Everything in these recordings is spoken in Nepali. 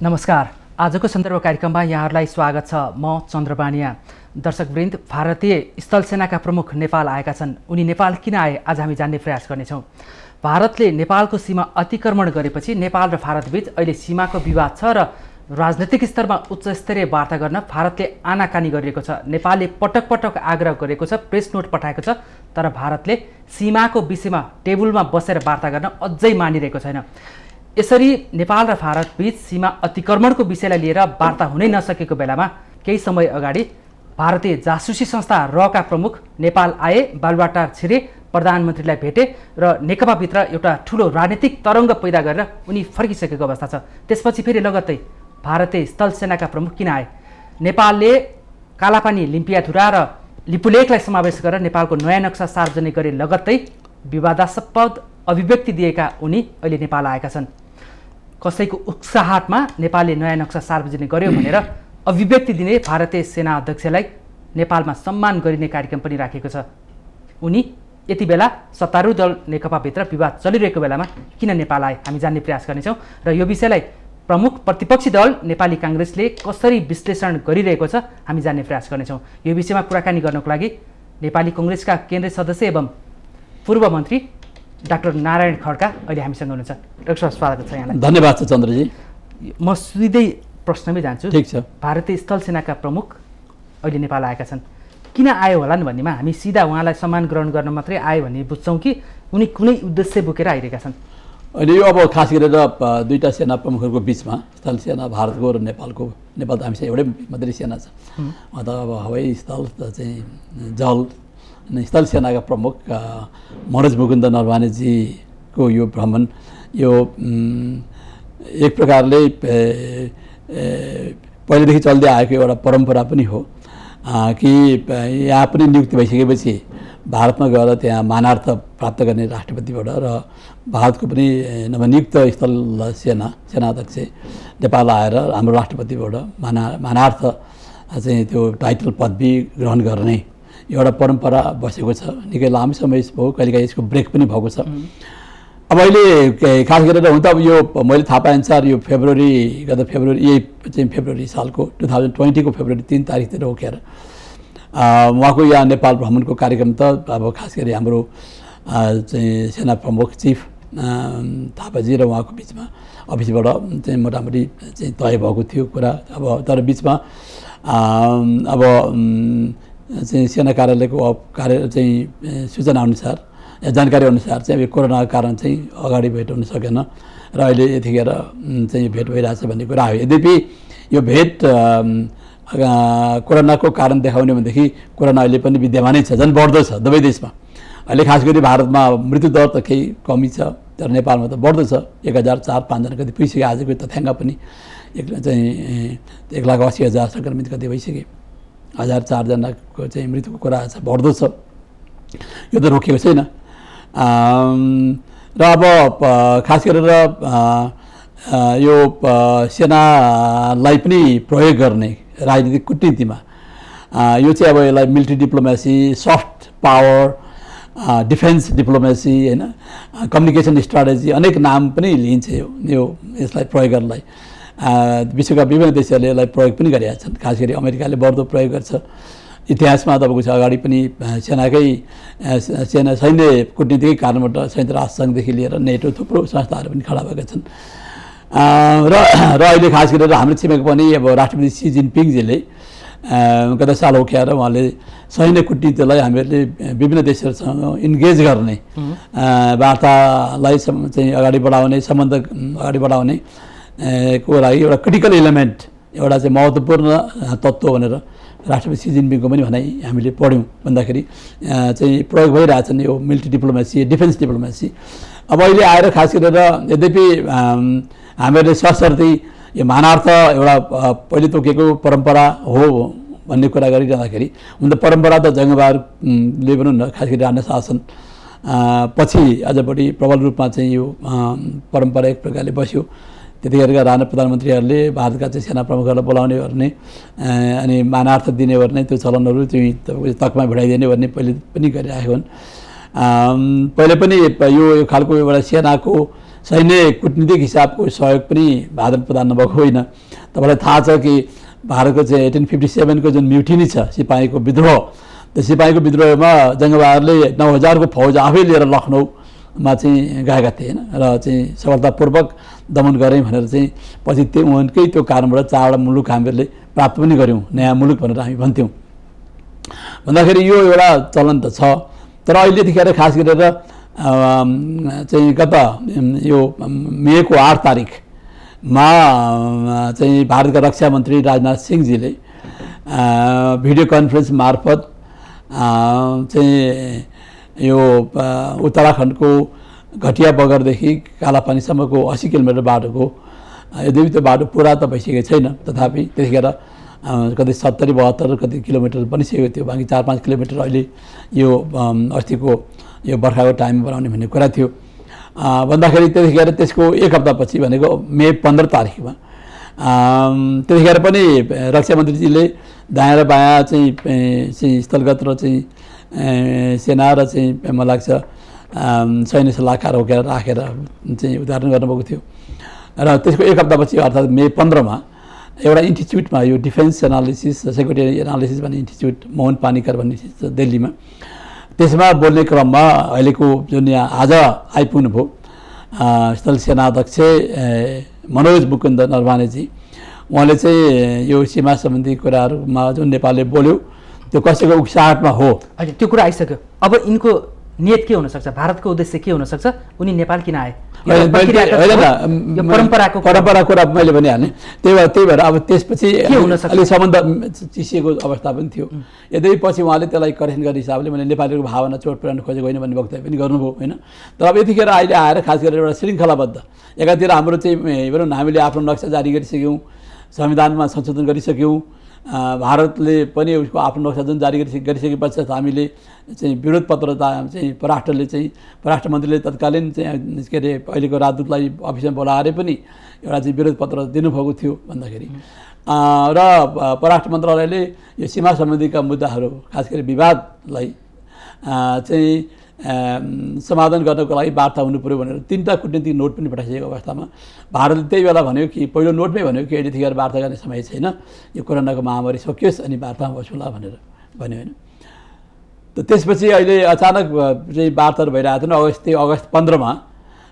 नमस्कार। आजको सन्दर्भ कार्यक्रममा यहाँहरूलाई स्वागत छ। म चन्द्रबानिया। दर्शकवृन्द, भारतीय स्थल सेनाका प्रमुख नेपाल आएका छन्। उनी नेपाल किन आए आज हामी जान्ने प्रयास गर्नेछौँ। भारतले नेपालको सीमा अतिक्रमण गरेपछि नेपाल र भारतबीच अहिले सीमाको विवाद छ र राजनैतिक स्तरमा उच्चस्तरीय वार्ता गर्न भारतले आनाकानी गरिरहेको छ। नेपालले पटक पटक आग्रह गरेको छ, प्रेस नोट पठाएको छ, तर भारतले सीमाको विषयमा टेबलमा बसेर वार्ता गर्न अझै मानिरहेको छैन। यसरी नेपाल र भारतबीच सीमा अतिक्रमणको विषयलाई लिएर वार्ता हुनै नसकेको बेलामा केही समय अगाडि भारतीय जासुसी संस्था रका प्रमुख नेपाल आए, बालुवाटार छिरे, प्रधानमन्त्रीलाई भेटे र नेकपाभित्र एउटा ठुलो राजनीतिक तरङ्ग पैदा गरेर उनी फर्किसकेको अवस्था छ। त्यसपछि फेरि लगत्तै भारतीय स्थल सेनाका प्रमुख किन आए? नेपालले कालापानी, लिम्पियाधुरा र लिपुलेखलाई समावेश गरेर नेपालको नयाँ नक्सा सार्वजनिक गरे लगत्तै विवादास्पद अभिव्यक्ति दिएका उनी अहिले नेपाल आएका छन्। कसैको उत्साहमा नेपालले नयाँ नक्सा सार्वजनिक गर्यो भनेर अभिव्यक्ति दिने भारतीय सेना अध्यक्षलाई नेपालमा सम्मान गरिने कार्यक्रम पनि राखेको छ। उनी यति बेला सत्तारूढ दल नेकपाभित्र विवाद चलिरहेको बेलामा किन नेपाल आए हामी जान्ने प्रयास गर्नेछौँ र यो विषयलाई प्रमुख प्रतिपक्षी दल नेपाली काङ्ग्रेसले कसरी विश्लेषण गरिरहेको छ हामी जान्ने प्रयास गर्नेछौँ। यो विषयमा कुराकानी गर्नको लागि नेपाली काङ्ग्रेसका केन्द्रीय सदस्य एवं पूर्व मन्त्री डाक्टर नारायण खड्का अहिले हामीसँग हुनुहुन्छ। डाक्टर साहब, स्वागत छ यहाँलाई। धन्यवाद छ चन्द्रजी। म सिधै प्रश्नमै जान्छु। ठिक छ। भारतीय स्थल सेनाका प्रमुख अहिले नेपाल आएका छन्, किन आयो होलान् भन्नेमा हामी सिधा उहाँलाई सम्मान ग्रहण गर्न मात्रै आयो भन्ने बुझ्छौँ कि उनी कुनै उद्देश्य बोकेर आइरहेका छन्? अहिले यो अब खास गरेर दुईवटा सेना प्रमुखहरूको बिचमा स्थल सेना भारतको र नेपालको, नेपाल त हामीसँग एउटै मात्रै सेना छ, त अब हवाई स्थल चाहिँ जल अनि स्थल सेनाका प्रमुख मनोज मुकुन्द नरवानेजीको यो भ्रमण यो एक प्रकारले पहिलेदेखि चल्दै आएको एउटा परम्परा पनि हो कि यहाँ पनि नियुक्ति भइसकेपछि भारतमा गएर त्यहाँ मानार्थ प्राप्त गर्ने राष्ट्रपतिबाट र भारतको पनि नवनियुक्त स्थल सेनाध्यक्ष नेपाल आएर हाम्रो राष्ट्रपतिबाट मानार्थ चाहिँ त्यो टाइटल पदवी ग्रहण गर्ने एउटा परम्परा बसेको छ। निकै लामो समय भयो, कहिलेकाहीँ यसको ब्रेक पनि भएको छ। अब अहिले खास गरेर हुन त अब यो मैले थाहा पाएअनुसार यो गत फेब्रुअरी सालको 2020 को फेब्रुअरी 3 तारिकतिर रोकेर उहाँको यहाँ नेपाल भ्रमणको कार्यक्रम त अब खास गरी हाम्रो चाहिँ सेना प्रमुख चिफ थापाजी र उहाँको बिचमा अफिसबाट चाहिँ मोटामोटी चाहिँ तय भएको थियो कुरा। अब तर बिचमा अब चाहिँ सेना कार्यालयको चाहिँ सूचना अनुसार या जानकारी अनुसार चाहिँ अब कोरोनाको कारण चाहिँ अगाडि भेट हुन सकेन र अहिले यतिखेर चाहिँ भेट भइरहेछ भन्ने कुरा हो। यद्यपि यो भेट कोरोनाको कारण देखाउने भनेदेखि कोरोना अहिले पनि विद्यमानै छ, झन् बढ्दो छ दुवै देशमा। अहिले खास गरी भारतमा मृत्युदर त केही कमी छ, तर नेपालमा त बढ्दो छ। 1004-5 जना कति पुगिसक्यो, आजको तथ्याङ्क पनि 1,80,000 सङ्क्रमित कति भइसक्यो, 1004 जनाको चाहिँ मृत्युको कुरा छ, बढ्दो छ। यो त रोकिएको छैन। र अब खास गरेर यो सेनालाई पनि प्रयोग गर्ने राजनीतिक कूटनीतिमा यो चाहिँ अब यसलाई military diplomacy, soft power, defence diplomacy, होइन, कम्युनिकेसन स्ट्राटेजी, अनेक नाम पनि लिइन्छ यसलाई प्रयोग गर्नलाई। विश्वका विभिन्न देशहरूले यसलाई प्रयोग पनि गरेका छन्। खास गरी अमेरिकाले बढ्दो प्रयोग गर्छ। इतिहासमा तपाईँको छ अगाडि पनि सैन्य कूटनीतिकै कारणबाट संयुक्त राष्ट्रसङ्घदेखि लिएर नेटो थुप्रो संस्थाहरू पनि खडा भएका छन्। र अहिले खास गरेर हाम्रो छिमेकी पनि अब राष्ट्रपति सी जिनपिङजीले गत साल होक्याएर उहाँले सैन्य कूटनीतिलाई हामीहरूले विभिन्न देशहरूसँग इन्गेज गर्ने वार्तालाई चाहिँ अगाडि बढाउने, सम्बन्ध अगाडि बढाउने को लागि एउटा क्रिटिकल इलिमेन्ट, एउटा चाहिँ महत्त्वपूर्ण तत्त्व भनेर राष्ट्रपति सी जिनपिङको पनि भनाइ हामीले पढ्यौँ। भन्दाखेरि चाहिँ प्रयोग भइरहेछन् यो मिलिट्री डिप्लोमेसी, डिफेन्स डिप्लोमेसी। अब अहिले आएर खास गरेर यद्यपि हामीहरूले सशर्ती यो मानार्थ एउटा पहिले तोकेको परम्परा हो भन्ने कुरा गरिरहँदाखेरि हुन त परम्परा त जङ्गबहादुरले भनौँ न, खास गरी राणा शासन पछि अझ बढी प्रबल रूपमा चाहिँ यो परम्परा एक प्रकारले बस्यो। त्यतिखेरका राणा प्रधानमन्त्रीहरूले भारतका चाहिँ सेना प्रमुखहरूलाई बोलाउने गर्ने अनि मानार्थ दिने गर्ने त्यो चलनहरू चाहिँ तकमा भिडाइदिने भन्ने पहिले पनि गरिरहेको हुन्। पहिले पनि यो खालको एउटा सेनाको सैन्य कूटनीतिक हिसाबको सहयोग पनि आदान प्रदान नभएको होइन। तपाईँलाई थाहा छ कि भारतको चाहिँ 1857 को जुन म्युटिनी छ, सिपाहीको विद्रोह, त्यो सिपाहीको विद्रोहमा जङ्गबहादुरले 9000 को फौज आफै लिएर लखनऊमा चाहिँ गएका थिए होइन, र चाहिँ सफलतापूर्वक दमन गऱ्यौँ भनेर चाहिँ पछि उनकै त्यो कारणबाट 4वटा मुलुक हामीहरूले प्राप्त पनि गऱ्यौँ, नयाँ मुलुक भनेर हामी भन्थ्यौँ। भन्दाखेरि यो एउटा चलन त छ, तर अहिले यतिखेर खास गरेर चाहिँ गत यो मेको 8 तारिकमा चाहिँ भारतका रक्षा मन्त्री राजनाथ सिंहजीले भिडियो कन्फरेन्स मार्फत चाहिँ यो उत्तराखण्डको घटिया बगरदेखि कालापानीसम्मको 80 किलोमिटर बाटोको, यद्यपि त्यो बाटो पुरा त भइसकेको छैन, तथापि त्यतिखेर कति 70-72 कति किलोमिटर बनिसकेको थियो, बाँकी 4-5 किलोमिटर अहिले यो अस्तिको यो बर्खाको टाइममा बनाउने भन्ने कुरा थियो। भन्दाखेरि त्यतिखेर त्यसको 1 हप्तापछि भनेको मे 15 तारिकमा त्यतिखेर पनि रक्षा मन्त्रीजीले दायाँ र बायाँ चाहिँ स्थलगत र चाहिँ सेना र चाहिँ मलाई लाग्छ सैन्य सल्लाहकार रोकेर राखेर चाहिँ उद्घाटन गर्नुभएको थियो। र त्यसको 1 हप्तापछि अर्थात् मे 15मा एउटा इन्स्टिच्युटमा, यो डिफेन्स एनालिसिस सेक्युरिटी एनालिसिस भन्ने इन्स्टिच्युट मोहन पानीकर भन्ने दिल्लीमा, त्यसमा बोल्ने क्रममा अहिलेको जुन यहाँ आज आइपुग्नुभयो स्थल सेनाध्यक्ष मनोज मुकुन्द नरवानेजी, उहाँले चाहिँ यो सीमा सम्बन्धी कुराहरूमा जुन नेपालले बोल्यो त्यो कसैको उक्साहटमा हो। होइन, त्यो कुरा आइसक्यो। अब यिनको नियत के हुनसक्छ, भारतको उद्देश्य के हुनसक्छ, उनी नेपाल किन आए? परम्पराको कुरा मैले भनिहालेँ। त्यही भएर अब त्यसपछि अलिक सम्बन्ध चिसिएको अवस्था पनि थियो। यद्यपि पछि उहाँले त्यसलाई करेक्सन गर्ने हिसाबले मैले नेपालीहरूको भावना चोट पुर्याउन खोजेको होइन भन्ने वक्तव्य पनि गर्नुभयो होइन। तर अब यतिखेर अहिले आएर खास गरेर एउटा श्रृङ्खलाबद्ध, एकातिर हाम्रो चाहिँ भनौँ न हामीले आफ्नो नक्सा जारी गरिसक्यौँ, संविधानमा संशोधन गरिसक्यौँ, भारतले पनि उसको आफ्नो नक्सा जुन जारी गरिसके पश्चात हामीले चाहिँ विरोध पत्र चाहिँ परराष्ट्र मन्त्रीले तत्कालीन चाहिँ के अरे अहिलेको राजदूतलाई अफिसमा बोलाएर पनि एउटा चाहिँ विरोध पत्र दिनुभएको थियो भन्दाखेरि, र परराष्ट्र मन्त्रालयले यो सीमा सम्बन्धीका मुद्दाहरू खास गरी विवादलाई चाहिँ समाधान गर्नको लागि वार्ता हुनु पऱ्यो भनेर 3टा कूटनीतिक नोट पनि पठाइसकेको अवस्थामा भारतले त्यही बेला भन्यो कि पहिलो नोटमै भन्यो कि अहिले यतिखेर वार्ता गर्ने समय छैन, यो कोरोनाको महामारी सकियोस् अनि वार्तामा बसौँला भनेर भन्यो होइन। त त्यसपछि अहिले अचानक चाहिँ वार्ताहरू भइरहेको थियो। अगस्त 15मा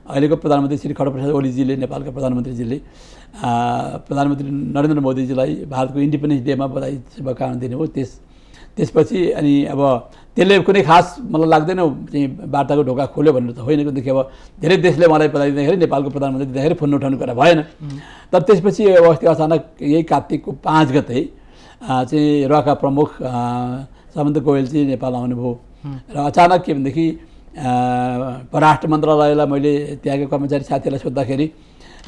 अहिलेको प्रधानमन्त्री श्री खड्गप्रसाद ओलीजीले, नेपालका प्रधानमन्त्रीजीले प्रधानमन्त्री नरेन्द्र मोदीजीलाई भारतको इन्डिपेन्डेन्स डेमा बधाई शुभकामना दिनुभयो। त्यसपछि अनि अब त्यसले कुनै खास मलाई लाग्दैन चाहिँ वार्ताको ढोका खोल्यो भनेर त होइन, किनकि अब धेरै देशले मलाई बधाई दिँदाखेरि नेपालको प्रधानमन्त्री दिँदाखेरि फोन उठाउनु कुरा भएन। तर त्यसपछि अस्ति अचानक यही कार्तिकको 5 गते चाहिँ रका प्रमुख सामन्त गोयलजी नेपाल आउनुभयो र अचानक के भनेदेखि परराष्ट्र मन्त्रालयलाई मैले त्यहाँको कर्मचारी साथीहरूलाई सोद्धाखेरि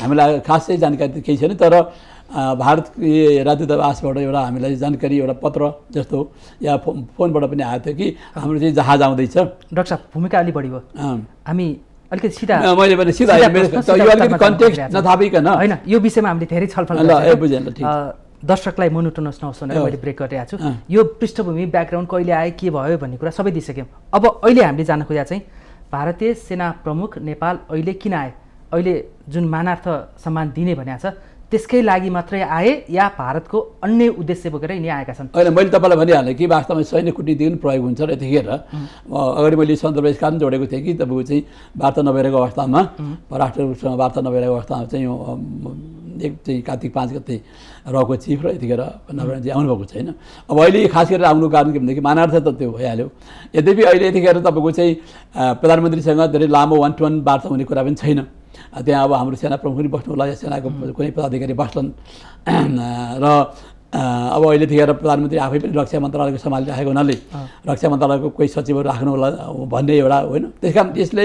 हामीलाई खासै जानकारी केही छैन, तर भारतीय राजदूतावासबाट एउटा हामीलाई जानकारी, एउटा पत्र जस्तो या फोनबाट पनि आएको थियो कि हाम्रो चाहिँ जहाज आउँदैछ। डाक्टर साहब, भूमिका अलि बढी भयो, हामी अलिकति सिधा मैले भने सिधा यो अलिकति कन्टेक्स्ट नथापिकन होइन, यो विषयमा हामीले धेरै छलफल गरेका दर्शकलाई मोनोटोनस नहोस् भनेर मैले ब्रेक गरिरहेको छु। यो पृष्ठभूमि ब्याकग्राउन्ड कहिले आयो, के भयो भन्ने कुरा सबै दिइसक्यौँ। अब अहिले हामीले जान्न खोजेका चाहिँ भारतीय सेना प्रमुख नेपाल अहिले किन आए, अहिले जुन मानार्थ सम्मान दिने भनेको छ त्यसकै लागि मात्रै आए या भारतको अन्य उद्देश्य बोकेर यिनी आएका छन्? होइन, मैले तपाईँलाई भनिहालेँ कि वास्तवमा सैन्य कूटनीति पनि प्रयोग हुन्छ र यतिखेर अगाडि मैले सन्दर्भ कारण जोडेको थिएँ कि तपाईँको चाहिँ वार्ता नभइरहेको अवस्थामा, परराष्ट्रसँग वार्ता नभइरहेको अवस्थामा चाहिँ एक चाहिँ कार्तिक 5 गते रहेको चिफ र यतिखेर नरवानेजी आउनुभएको छैन। अब अहिले खास गरेर आउनुको कारण के भनेदेखि मानार्थ त त्यो भइहाल्यो। यद्यपि अहिले यतिखेर तपाईँको चाहिँ प्रधानमन्त्रीसँग धेरै लामो 1-to-1 वार्ता हुने कुरा पनि छैन। त्यहाँ अब हाम्रो सेना प्रमुख पनि बस्नु होला या सेनाको कुनै पदाधिकारी बस्छन् र अब अहिले यतिखेर प्रधानमन्त्री आफै पनि रक्षा मन्त्रालयको सम्हालिराखेको हुनाले रक्षा मन्त्रालयको कोही सचिवहरू राख्नु होला भन्ने एउटा होइन। त्यस कारण यसले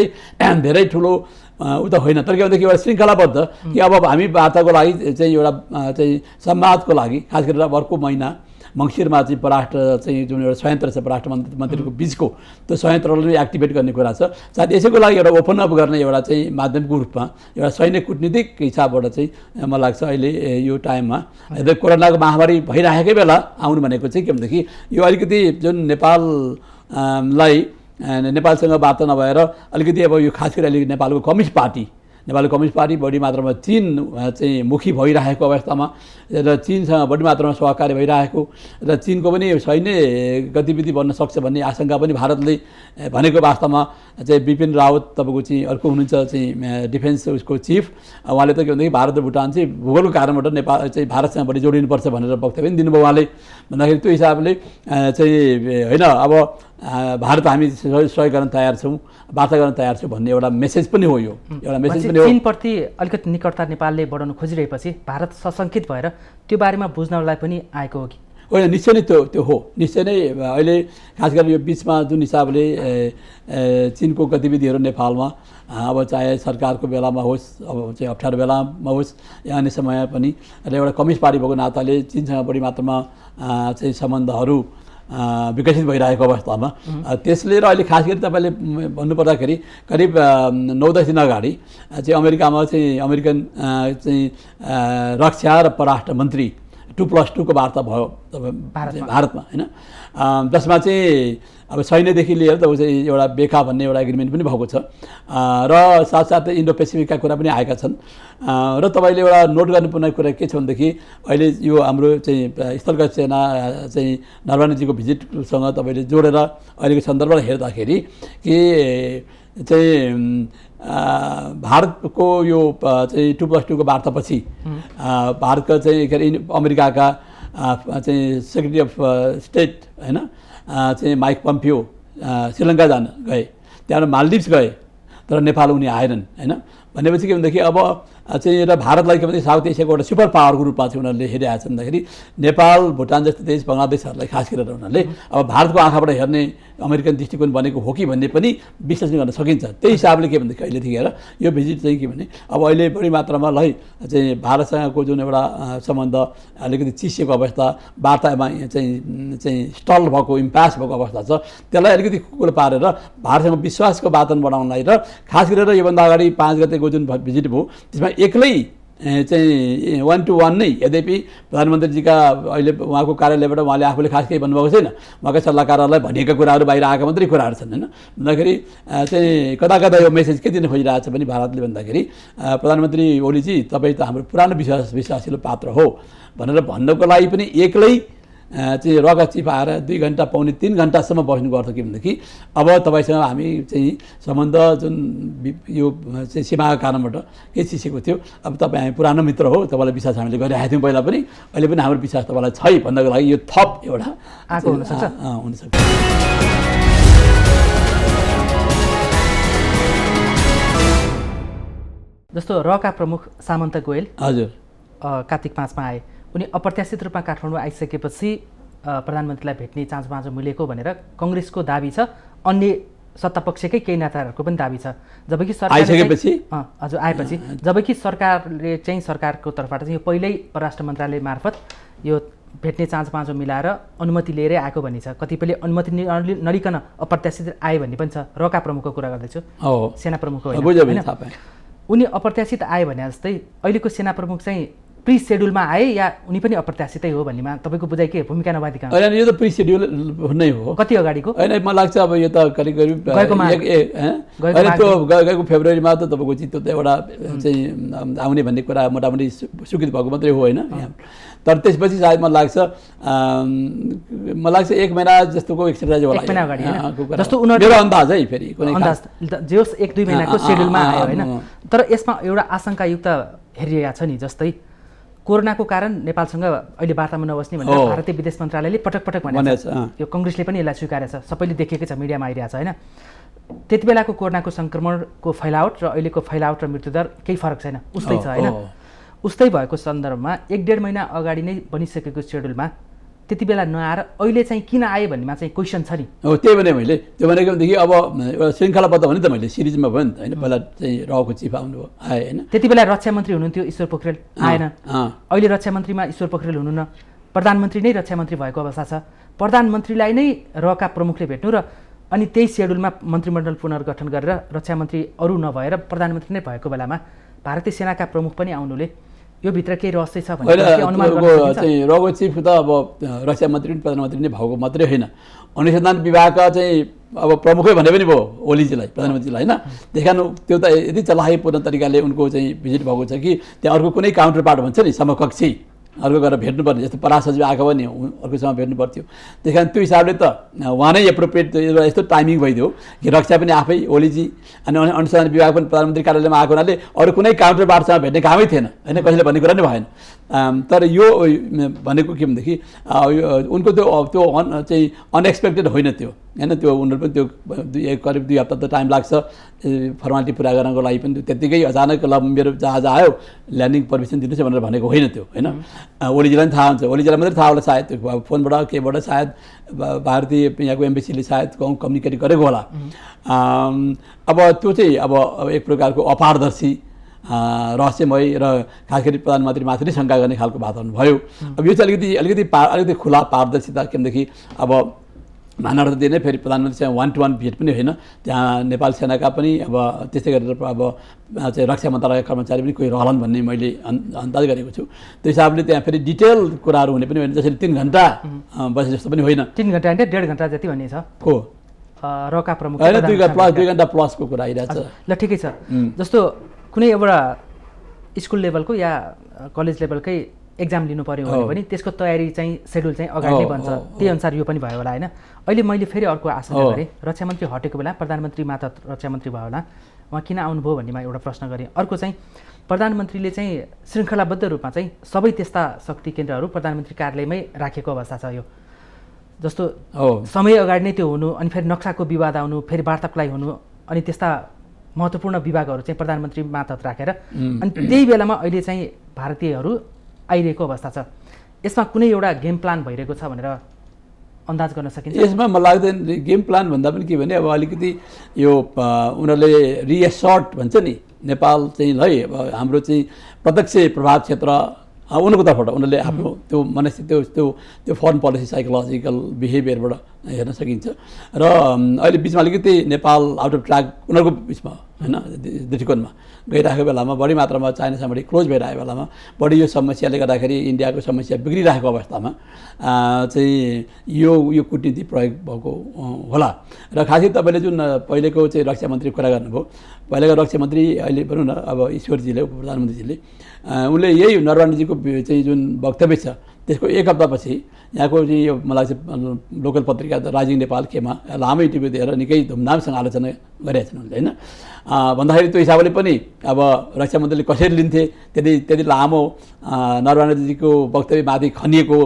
धेरै ठुलो उ त होइन, तर के भनेदेखि एउटा श्रृङ्खलाबद्ध कि अब हामी वार्ताको लागि चाहिँ एउटा चाहिँ संवादको लागि खास गरेर अब अर्को महिना मङ्सिरमा चाहिँ परराष्ट्र चाहिँ जुन एउटा संयन्त्र छ परराष्ट्र मन्त्रीको बिचको, त्यो संयन्त्रलाई एक्टिभेट गर्ने कुरा छ। सायद यसैको लागि एउटा ओपन अप गर्ने एउटा चाहिँ माध्यमको रूपमा एउटा सैन्य कूटनीतिक हिसाबबाट चाहिँ मलाई लाग्छ अहिले यो टाइममा कोरोनाको महामारी भइरहेकै बेला आउनु भनेको चाहिँ के भनेदेखि यो अलिकति जुन नेपालसँग वार्ता नभएर अलिकति अब यो खास गरी अहिले नेपालको communist party Nepali communist party बढी मात्रामा चीन चाहिँ मुखी भइरहेको अवस्थामा र चीनसँग बढी मात्रामा सहकार्य भइरहेको र चीनको पनि सैन्य गतिविधि बन्न सक्छ भन्ने आशंका पनि भारतले भनेको वास्तवमा चाहिँ बिपिन रावत तपाईँको चाहिँ अर्को हुनुहुन्छ चाहिँ डिफेन्स उसको चिफ, उहाँले त के भन्दाखेरि भारत र भुटान चाहिँ भूगोलको कारणबाट नेपाल चाहिँ भारतसँग बढी जोडिनुपर्छ भनेर वक्तव्य पनि दिनुभयो उहाँले। भन्दाखेरि त्यो हिसाबले चाहिँ होइन अब भारत हामी सहयोग गर्न तयार छौँ, वार्ता गर्न तयार छौँ भन्ने एउटा मेसेज पनि हो। यो एउटा मेसेज पनि हो। चीनप्रति अलिकति निकटता नेपालले बढाउन खोजिरहेपछि भारत सशङ्कित भएर त्यो बारेमा बुझ्नलाई पनि आएको हो कि होइन? निश्चय नै त्यो हो, निश्चय नै। अहिले खास गरेर यो बिचमा जुन हिसाबले चीनको गतिविधिहरू नेपालमा अब चाहे सरकारको बेलामा होस्, अब चाहिँ अप्ठ्यारो बेलामा होस् या अन्य समय पनि, र एउटा कम्युनिस्ट पार्टी भएको नाताले चीनसँग बढी मात्रामा चाहिँ सम्बन्धहरू विकसित भइरहेको अवस्थामा त्यसले र अहिले खास गरी तपाईँले भन्नुपर्दाखेरि करिब 9-10 दिन अगाडि चाहिँ अमेरिकामा चाहिँ अमेरिकन चाहिँ रक्षा र परराष्ट्र मन्त्री 2+2 को वार्ता भयो भारतमा होइन, जसमा चाहिँ अब सैन्यदेखि लिएर त चाहिँ एउटा बेखा भन्ने एउटा एग्रिमेन्ट पनि भएको छ र साथसाथै इन्डो पेसिफिकका कुरा पनि आएका छन्। र तपाईँले एउटा नोट गर्नुपर्ने कुरा के छ भनेदेखि अहिले यो हाम्रो चाहिँ स्थलगत सेना चाहिँ नरवणेजीको भिजिटसँग तपाईँले जोडेर अहिलेको सन्दर्भमा हेर्दाखेरि कि चाहिँ भारतको यो चाहिँ 2+2 को वार्तापछि भारतका चाहिँ के अरे अमेरिकाका चाहिँ सेक्रेटरी अफ स्टेट होइन चाहिँ माइक पम्पियो श्रीलङ्का जान गए, त्यहाँबाट मालदिप्स गए, तर नेपाल उनी आएनन् होइन। भनेपछि के भनेदेखि अब चाहिँ र भारतलाई के भन्दाखेरि साउथ एसियाको एउटा सुपर पावरको रूपमा चाहिँ उनीहरूले हेरिरहेको छन् भन्दाखेरि नेपाल भुटान जस्तो देश बङ्गलादेशहरूलाई खास गरेर उनीहरूले अब भारतको आँखाबाट हेर्ने अमेरिकन दृष्टिकोण बनेको हो कि भन्ने पनि विश्लेषण गर्न सकिन्छ। त्यही हिसाबले के भनेदेखि अहिलेदेखि यो भिजिट चाहिँ के भने अब अहिले बढी मात्रामा चाहिँ भारतसँगको जुन एउटा सम्बन्ध अलिकति चिसिएको अवस्था, वार्तामा चाहिँ स्टल भएको, इम्पास भएको अवस्था छ, त्यसलाई अलिकति कुकुर पारेर भारतसँग विश्वासको वातावरण बनाउनलाई र खास गरेर योभन्दा अगाडि 5 गतेको जुन भिजिट भयो त्यसमा एक्लै चाहिँ 1-to-1 नै, यद्यपि प्रधानमन्त्रीजीका अहिले उहाँको कार्यालयबाट उहाँले आफूले खास केही भन्नुभएको छैन, उहाँका सल्लाहकारहरूलाई भनिएका कुराहरू बाहिर आएका मात्रै कुराहरू छन् होइन। भन्दाखेरि चाहिँ कता कता यो मेसेज के दिन खोजिरहेको छ भने भारतले भन्दाखेरि प्रधानमन्त्री ओलीजी तपाईँ त हाम्रो पुरानो विश्वासिलो पात्र हो भनेर भन्नको लागि पनि एक्लै चाहिँ रका चिफ आएर 2 घन्टा पौने 3 घन्टासम्म बस्नु गर्थ्यो कि भनेदेखि अब तपाईँसँग हामी चाहिँ सम्बन्ध जुन यो चाहिँ सीमाका कारणबाट के चिसेको थियो, अब तपाईँ हामी पुरानो मित्र हो, तपाईँलाई विश्वास हामीले गरिरहेको थियौँ पहिला पनि, अहिले पनि हाम्रो विश्वास तपाईँलाई छै भन्नको लागि यो थप एउटा आएको हुनसक्छ। जस्तो रका प्रमुख सामन्त गोयल हजुर कार्तिक 5 मा आए, उनी अप्रत्याशित रूपमा काठमाडौँ आइसकेपछि प्रधानमन्त्रीलाई भेट्ने चाँचो भनेर कङ्ग्रेसको दाबी छ, अन्य सत्तापक्षकै केही नेताहरूको पनि दाबी छ। जबकि सरकार आएपछि जबकि सरकारले चाहिँ सरकारको तर्फबाट चाहिँ यो पहिल्यै परराष्ट्र मन्त्रालय मार्फत यो भेट्ने चाँचो मिलाएर अनुमति लिएरै आएको भनिन्छ। कतिपयले अनुमति नलिकन अप्रत्याशित आए भन्ने पनि छ। रका प्रमुखको कुरा गर्दैछु, सेना प्रमुखको होइन। उनी अप्रत्याशित आए भने जस्तै अहिलेको सेना प्रमुख चाहिँ प्री सेड्युलमा आए या उनी पनि अप्रत्याशितै हो भन्नेमा तपाईँको बुझाइ के, भूमिका नभइदिकन? होइन, यो त प्री सेड्युल नै हो। कति अगाडिको? होइन, मलाई लाग्छ अब यो त करिब गएको फेब्रुअरीमा त तपाईँको चाहिँ त्यो त एउटा चाहिँ आउने भन्ने कुरा मोटामोटी स्वीकृत भएको मात्रै हो होइन। तर त्यसपछि सायद मलाई लाग्छ 1 महिना जस्तोको एक्सर्साइज होला, 1 महिना अगाडि जस्तो उनीहरू मेरो अन्दाज है। फेरि अन्दाज जे होस् 1-2 महिनाको सेड्युलमा आयो होइन। तर यसमा एउटा आशंकायुक्त हेरिरहेको छ नि, जस्तै कोरोनाको कारण नेपालसँग अहिले वार्तामा नबस्ने भनेर भारतीय विदेश मन्त्रालयले पटक भनेको छ। यो कङ्ग्रेसले पनि यसलाई स्वीकारेको छ, सबैले देखेकै छ, मिडियामा आइरहेको छ होइन। त्यति बेलाको कोरोनाको सङ्क्रमणको फैलावट र अहिलेको फैलावट र मृत्युदर केही फरक छैन, उस्तै छ होइन। उस्तै भएको सन्दर्भमा 1-1.5 महिना अगाडि नै बनिसकेको सेड्युलमा त्यति बेला नआएर अहिले चाहिँ किन आए भन्नेमा चाहिँ क्वेसन छ नि। हो, त्यही भने मैले त्यो भनेको भनेदेखि अब एउटा श्रृङ्खलाबद्ध भने त मैले सिरिजमा भयो नि त होइन। पहिला चाहिँ रको चिफ आउनुभयो, आए होइन। त्यति बेला रक्षा मन्त्री हुनुहुन्थ्यो ईश्वर पोखरेल, आएन। अहिले रक्षा मन्त्रीमा ईश्वर पोखरेल हुनुहुन्न, प्रधानमन्त्री नै रक्षा मन्त्री भएको अवस्था छ। प्रधानमन्त्रीलाई नै रका प्रमुखले भेट्नु र अनि त्यही सेड्युलमा मन्त्रीमण्डल पुनर्गठन गरेर रक्षा मन्त्री अरू नभएर प्रधानमन्त्री नै भएको बेलामा भारतीय सेनाका प्रमुख पनि आउनुले यो भित्र केही रहस्य छ भने के अनुमान गर्न होइन सकिन्छ? चाहिँ रगो चिफ त अब रक्षा मन्त्री पनि प्रधानमन्त्री नै भएको मात्रै होइन, अनुसन्धान विभागका चाहिँ अब प्रमुखै भने पनि भयो ओलीजीलाई, प्रधानमन्त्रीलाई होइन। त्यही कारण त्यो त यति चलाखीपूर्ण तरिकाले उनको चाहिँ भिजिट भएको छ कि त्यहाँ अर्को कुनै काउन्टर पार्ट भन्छ नि समकक्षी अर्को गएर भेट्नुपर्ने, जस्तो परास सचिव आएको पनि अर्कोसँग भेट्नु पर्थ्यो। त्यही कारण त्यो हिसाबले त उहाँ नै एप्रोप्रिएट यस्तो टाइमिङ भइदियो कि रक्षा पनि आफै ओलीजी अनि अनुसन्धान विभाग पनि प्रधानमन्त्री कार्यालयमा आएको हुनाले अरू कुनै काउन्टर पार्टसँग भेट्ने कामै थिएन होइन, कसैले भन्ने कुरा नै भएन। तर यो भनेको के भनेदेखि उनको त्यो चाहिँ अनएक्सपेक्टेड होइन त्यो होइन, त्यो उनीहरू पनि त्यो करिब 2 हप्ता त टाइम लाग्छ फर्मालिटी पुरा गर्नको लागि पनि। त्यत्तिकै अचानक ल मेरो जहाज आयो ल्यान्डिङ पर्मिसन दिनुहोस् भनेर भनेको होइन त्यो होइन। ओलीजीलाई पनि थाहा हुन्छ, ओलीजीलाई मात्रै थाहा होला सायद, त्यो फोनबाट केबाट सायद भारतीय यहाँको एम्बेसीले सायद कम्युनिकेट गरेको होला। अब त्यो चाहिँ अब एक प्रकारको अपारदर्शी रहस्यमय र खास गरी प्रधानमन्त्रीमाथि नै शङ्का गर्ने खालको वातावरण भयो। अब यो चाहिँ अलिकति खुला पारदर्शिता केदेखि अब मानव दिने फेरि प्रधानमन्त्रीसँग 1-to-1 भेट पनि होइन, त्यहाँ नेपाल सेनाका पनि अब त्यस्तै गरेर अब चाहिँ रक्षा मन्त्रालयका कर्मचारी पनि कोही रहलान् भन्ने मैले अन्दाज गरेको छु। त्यो हिसाबले त्यहाँ फेरि डिटेल कुराहरू हुने पनि होइन, जसरी 3 घन्टा बसे जस्तो पनि होइन। 3 घन्टा होइन 1.5 घन्टा जति भन्ने छ को रका प्रमुख होइन, 2 घन्टा प्लसको कुरा आइरहेछ। ल ठिकै छ। जस्तो कुनै एउटा स्कुल लेभलको या कलेज लेभलकै एक्जाम लिनु पर्यो भने पनि त्यसको तयारी चाहिँ सेड्युल चाहिँ अगाडि नै बन्छ, त्यही अनुसार यो पनि भयो होला होइन। अहिले मैले फेरि अर्को आशंका गरेँ, रक्षा मन्त्री हटेको बेला प्रधानमन्त्री मात्र रक्षा मन्त्री भयो होला, उहाँ किन आउनुभयो भन्नेमा एउटा प्रश्न गरेँ। अर्को चाहिँ प्रधानमन्त्रीले चाहिँ श्रृङ्खलाबद्ध रूपमा चाहिँ सबै त्यस्ता शक्ति केन्द्रहरू प्रधानमन्त्री कार्यालयमै राखेको अवस्था छ। यो जस्तो समय अगाडि नै त्यो हुनु, अनि फेरि नक्साको विवाद आउनु, फेरि वार्ताको लागि हुनु, अनि त्यस्ता महत्त्वपूर्ण विभागहरू चाहिँ प्रधानमन्त्री मातहत राखेर अनि त्यही बेलामा अहिले चाहिँ भारतीयहरू आइरहेको अवस्था छ। यसमा कुनै एउटा गेम प्लान भइरहेको छ भनेर अन्दाज गर्न सकिन्छ? यसमा मलाई लाग्दैन गेम प्लान भन्दा पनि के भने अब अलिकति यो उनीहरूले रिएसर्ट भन्छ नि, नेपाल चाहिँ ल अब हाम्रो चाहिँ प्रत्यक्ष प्रभाव क्षेत्र उनीहरूको तर्फबाट उनीहरूले आफ्नो त्यो मनस्थिति त्यो फरेन पोलिसी साइकोलोजिकल बिहेभियरबाट हेर्न सकिन्छ। र अहिले बिचमा अलिकति नेपाल आउट अफ ट्र्याक उनीहरूको बिचमा होइन दृष्टिकोणमा गइरहेको बेलामा बढी मात्रामा चाइनासँग बढी क्लोज भइरहेको बेलामा बढी यो समस्याले गर्दाखेरि इन्डियाको समस्या बिग्रिरहेको अवस्थामा चाहिँ यो कुटनीति प्रयोग भएको होला। र खासै तपाईँले जुन पहिलेको चाहिँ रक्षा मन्त्री कुरा गर्नुभयो, पहिलाको रक्षा मन्त्री अहिले भनौँ न अब ईश्वरजीले उप प्रधानमन्त्रीजीले उनले यही नरवाणीजीको चाहिँ जुन वक्तव्य छ त्यसको 1 हप्तापछि यहाँको चाहिँ यो मलाई चाहिँ लोकल पत्रिका राइजिङ नेपाल केमा लामै इन्टरभ्यू दिएर निकै धुमधामसँग आलोचना गरेका छन् उनले होइन। भन्दाखेरि त्यो हिसाबले पनि अब रक्षा मन्त्रीले कसरी लिन्थे त्यति लामो नरवाणीजीको वक्तव्यमाथि खनिएको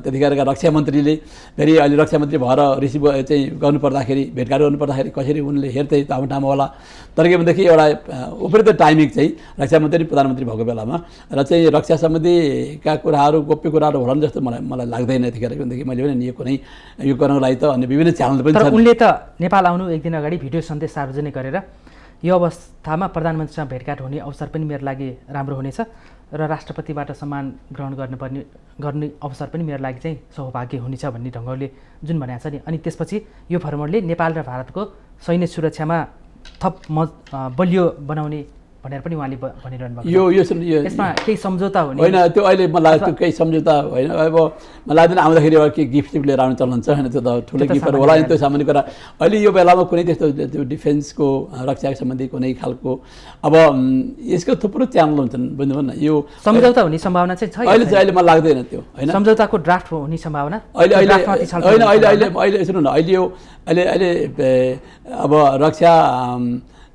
त्यतिखेरका रक्षा मन्त्रीले फेरि अहिले रक्षा मन्त्री भएर रिसिभ चाहिँ गर्नुपर्दाखेरि भेटघाट गर्नुपर्दाखेरि कसरी उनले हेर्थे ठाउँमा होला। तर के भनेदेखि एउटा उपयुक्त टाइमिङ चाहिँ रक्षा मन्त्री प्रधानमन्त्री भएको बेलामा र चाहिँ रक्षा सम्बन्धीका कुराहरू गोप्य कुराहरू होला जस्तो मलाई लाग्दैन यतिखेर। किनकि मैले भने यो कुनै यो गर्नको लागि त अन्य विभिन्न च्यानल पनि छन्। उनले त नेपाल आउनु 1 दिन अगाडि भिडियो सन्देश सार्वजनिक गरेर यो अवस्थामा प्रधानमन्त्रीसँग भेटघाट हुने अवसर पनि मेरो लागि राम्रो हुनेछ र राष्ट्रपतिबाट सम्मान ग्रहण गर्ने अवसर पनि मेरो लागि चाहिँ सौभाग्य हुनेछ भन्ने ढङ्गले जुन भनेको छ नि। अनि त्यसपछि यो भ्रमणले नेपाल र भारतको सैन्य सुरक्षामा थप बलियो बनाउने भनेर पनि उहाँले भनिरहनु भएको छ। यसमा केही सम्झौता हुने होइन? त्यो अहिले मलाई त्यो केही सम्झौता होइन। अब मलाई लाग्दैन आउँदाखेरि एउटा केही गिफ्ट लिएर आउनु चल्नु छ होइन, त्यो त ठुलो गिफ्टहरू होला नि, त्यो सामान्य कुरा। अहिले यो बेलामा कुनै त्यस्तो त्यो डिफेन्सको रक्षा सम्बन्धी कुनै खालको अब यसको थुप्रो च्यानल हुन्छन् बुझ्नुभयो न। यो सम्झौता हुने सम्भावना चाहिँ छ अहिले मलाई लाग्दैन त्यो होइन। सम्झौताको ड्राफ्ट हुने सम्भावना अहिले सुन्नु न, अहिले अब रक्षा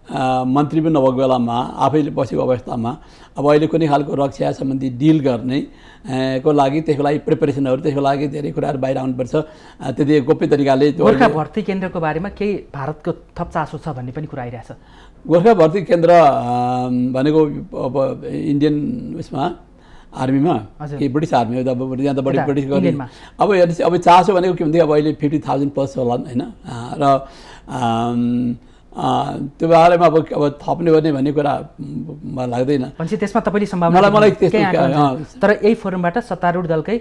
मन्त्री पनि नभएको बेलामा आफैले बसेको अवस्थामा अब अहिले कुनै खालको रक्षा सम्बन्धी डिल गर्ने को लागि त्यसको लागि प्रिपरेसनहरू त्यसको लागि धेरै कुराहरू बाहिर आउनुपर्छ। त्यति गोप्य तरिकाले गोर्खा भर्ती केन्द्रको बारेमा केही भारतको थप चासो छ भन्ने पनि कुरा आइरहेछ। गोर्खा भर्ती केन्द्र भनेको अब इन्डियन उसमा आर्मीमा कि ब्रिटिस आर्मी यहाँ त बढी ब्रिटिस गर्ने अब हेर्नुहोस्। अब चासो भनेको के भन्थ्यो अब अहिले 50,000 प्लस होला होइन। र त्यो बारेमा अब थप्ने गर्ने भन्ने कुरा मलाई लाग्दैन। त्यसमा तपाईँले सम्भावना मलाई तर यही फोरमबाट सत्तारूढ दलकै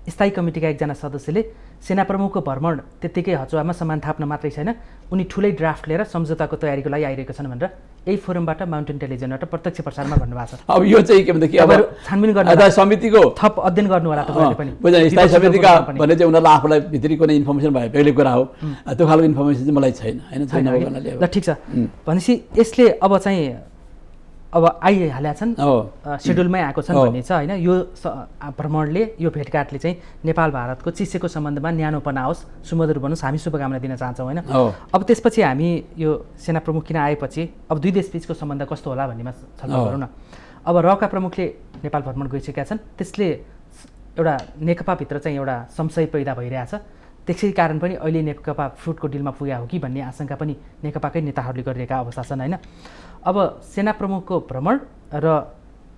स्थायी कमिटीका एकजना सदस्यले सेना प्रमुखको भ्रमण त्यत्तिकै हचुवामा सामान थाप्न मात्रै छैन, उनी ठुलै ड्राफ्ट लिएर सम्झौताको तयारीको लागि आइरहेका छन् भनेर यही फोरमबाट माउन्टेन टेलिभिजनबाट प्रत्यक्ष प्रसारमा भन्नुभएको छ। अब यो चाहिँ के भन्दाखेरि अब छानबिन गर्नु समितिको थप अध्ययन गर्नु होला तपाईहरुले पनि। बुझ्नु, स्थायी समितिका भने चाहिँ उनीहरूलाई आफूलाई भित्री कुनै इन्फर्मेसन भए बेग्लै कुरा हो, त्यो खालको इन्फर्मेसन चाहिँ मलाई छैन हैन। छैन भन्नाले ल ठिक छ भनेपछि यसले अब चाहिँ अब आइहालेका छन्, सेड्युलमै आएको छन् भन्ने छ हैन। यो भ्रमणले, यो भेटघाटले चाहिँ नेपाल भारतको चिसेको सम्बन्धमा न्यानोपना आओस्, सुमधुर बनोस्, हामी शुभकामना दिन चाहन्छौँ हैन। अब त्यसपछि हामी यो सेना प्रमुख किन आएपछि अब दुई देशबीचको सम्बन्ध कस्तो होला भन्नेमा छलफल गरौँ न। अब रका प्रमुखले नेपाल भ्रमण गइसकेका छन्, त्यसले एउटा नेकपाभित्र चाहिँ एउटा संशय पैदा भइरहेछ। त्यसै कारण पनि अहिले नेकपा फुटको डिलमा पुगेको हो कि भन्ने आशंका पनि नेकपाकै नेताहरूले गरिरहेका अवस्था छन् हैन। अब सेना प्रमुखको भ्रमण र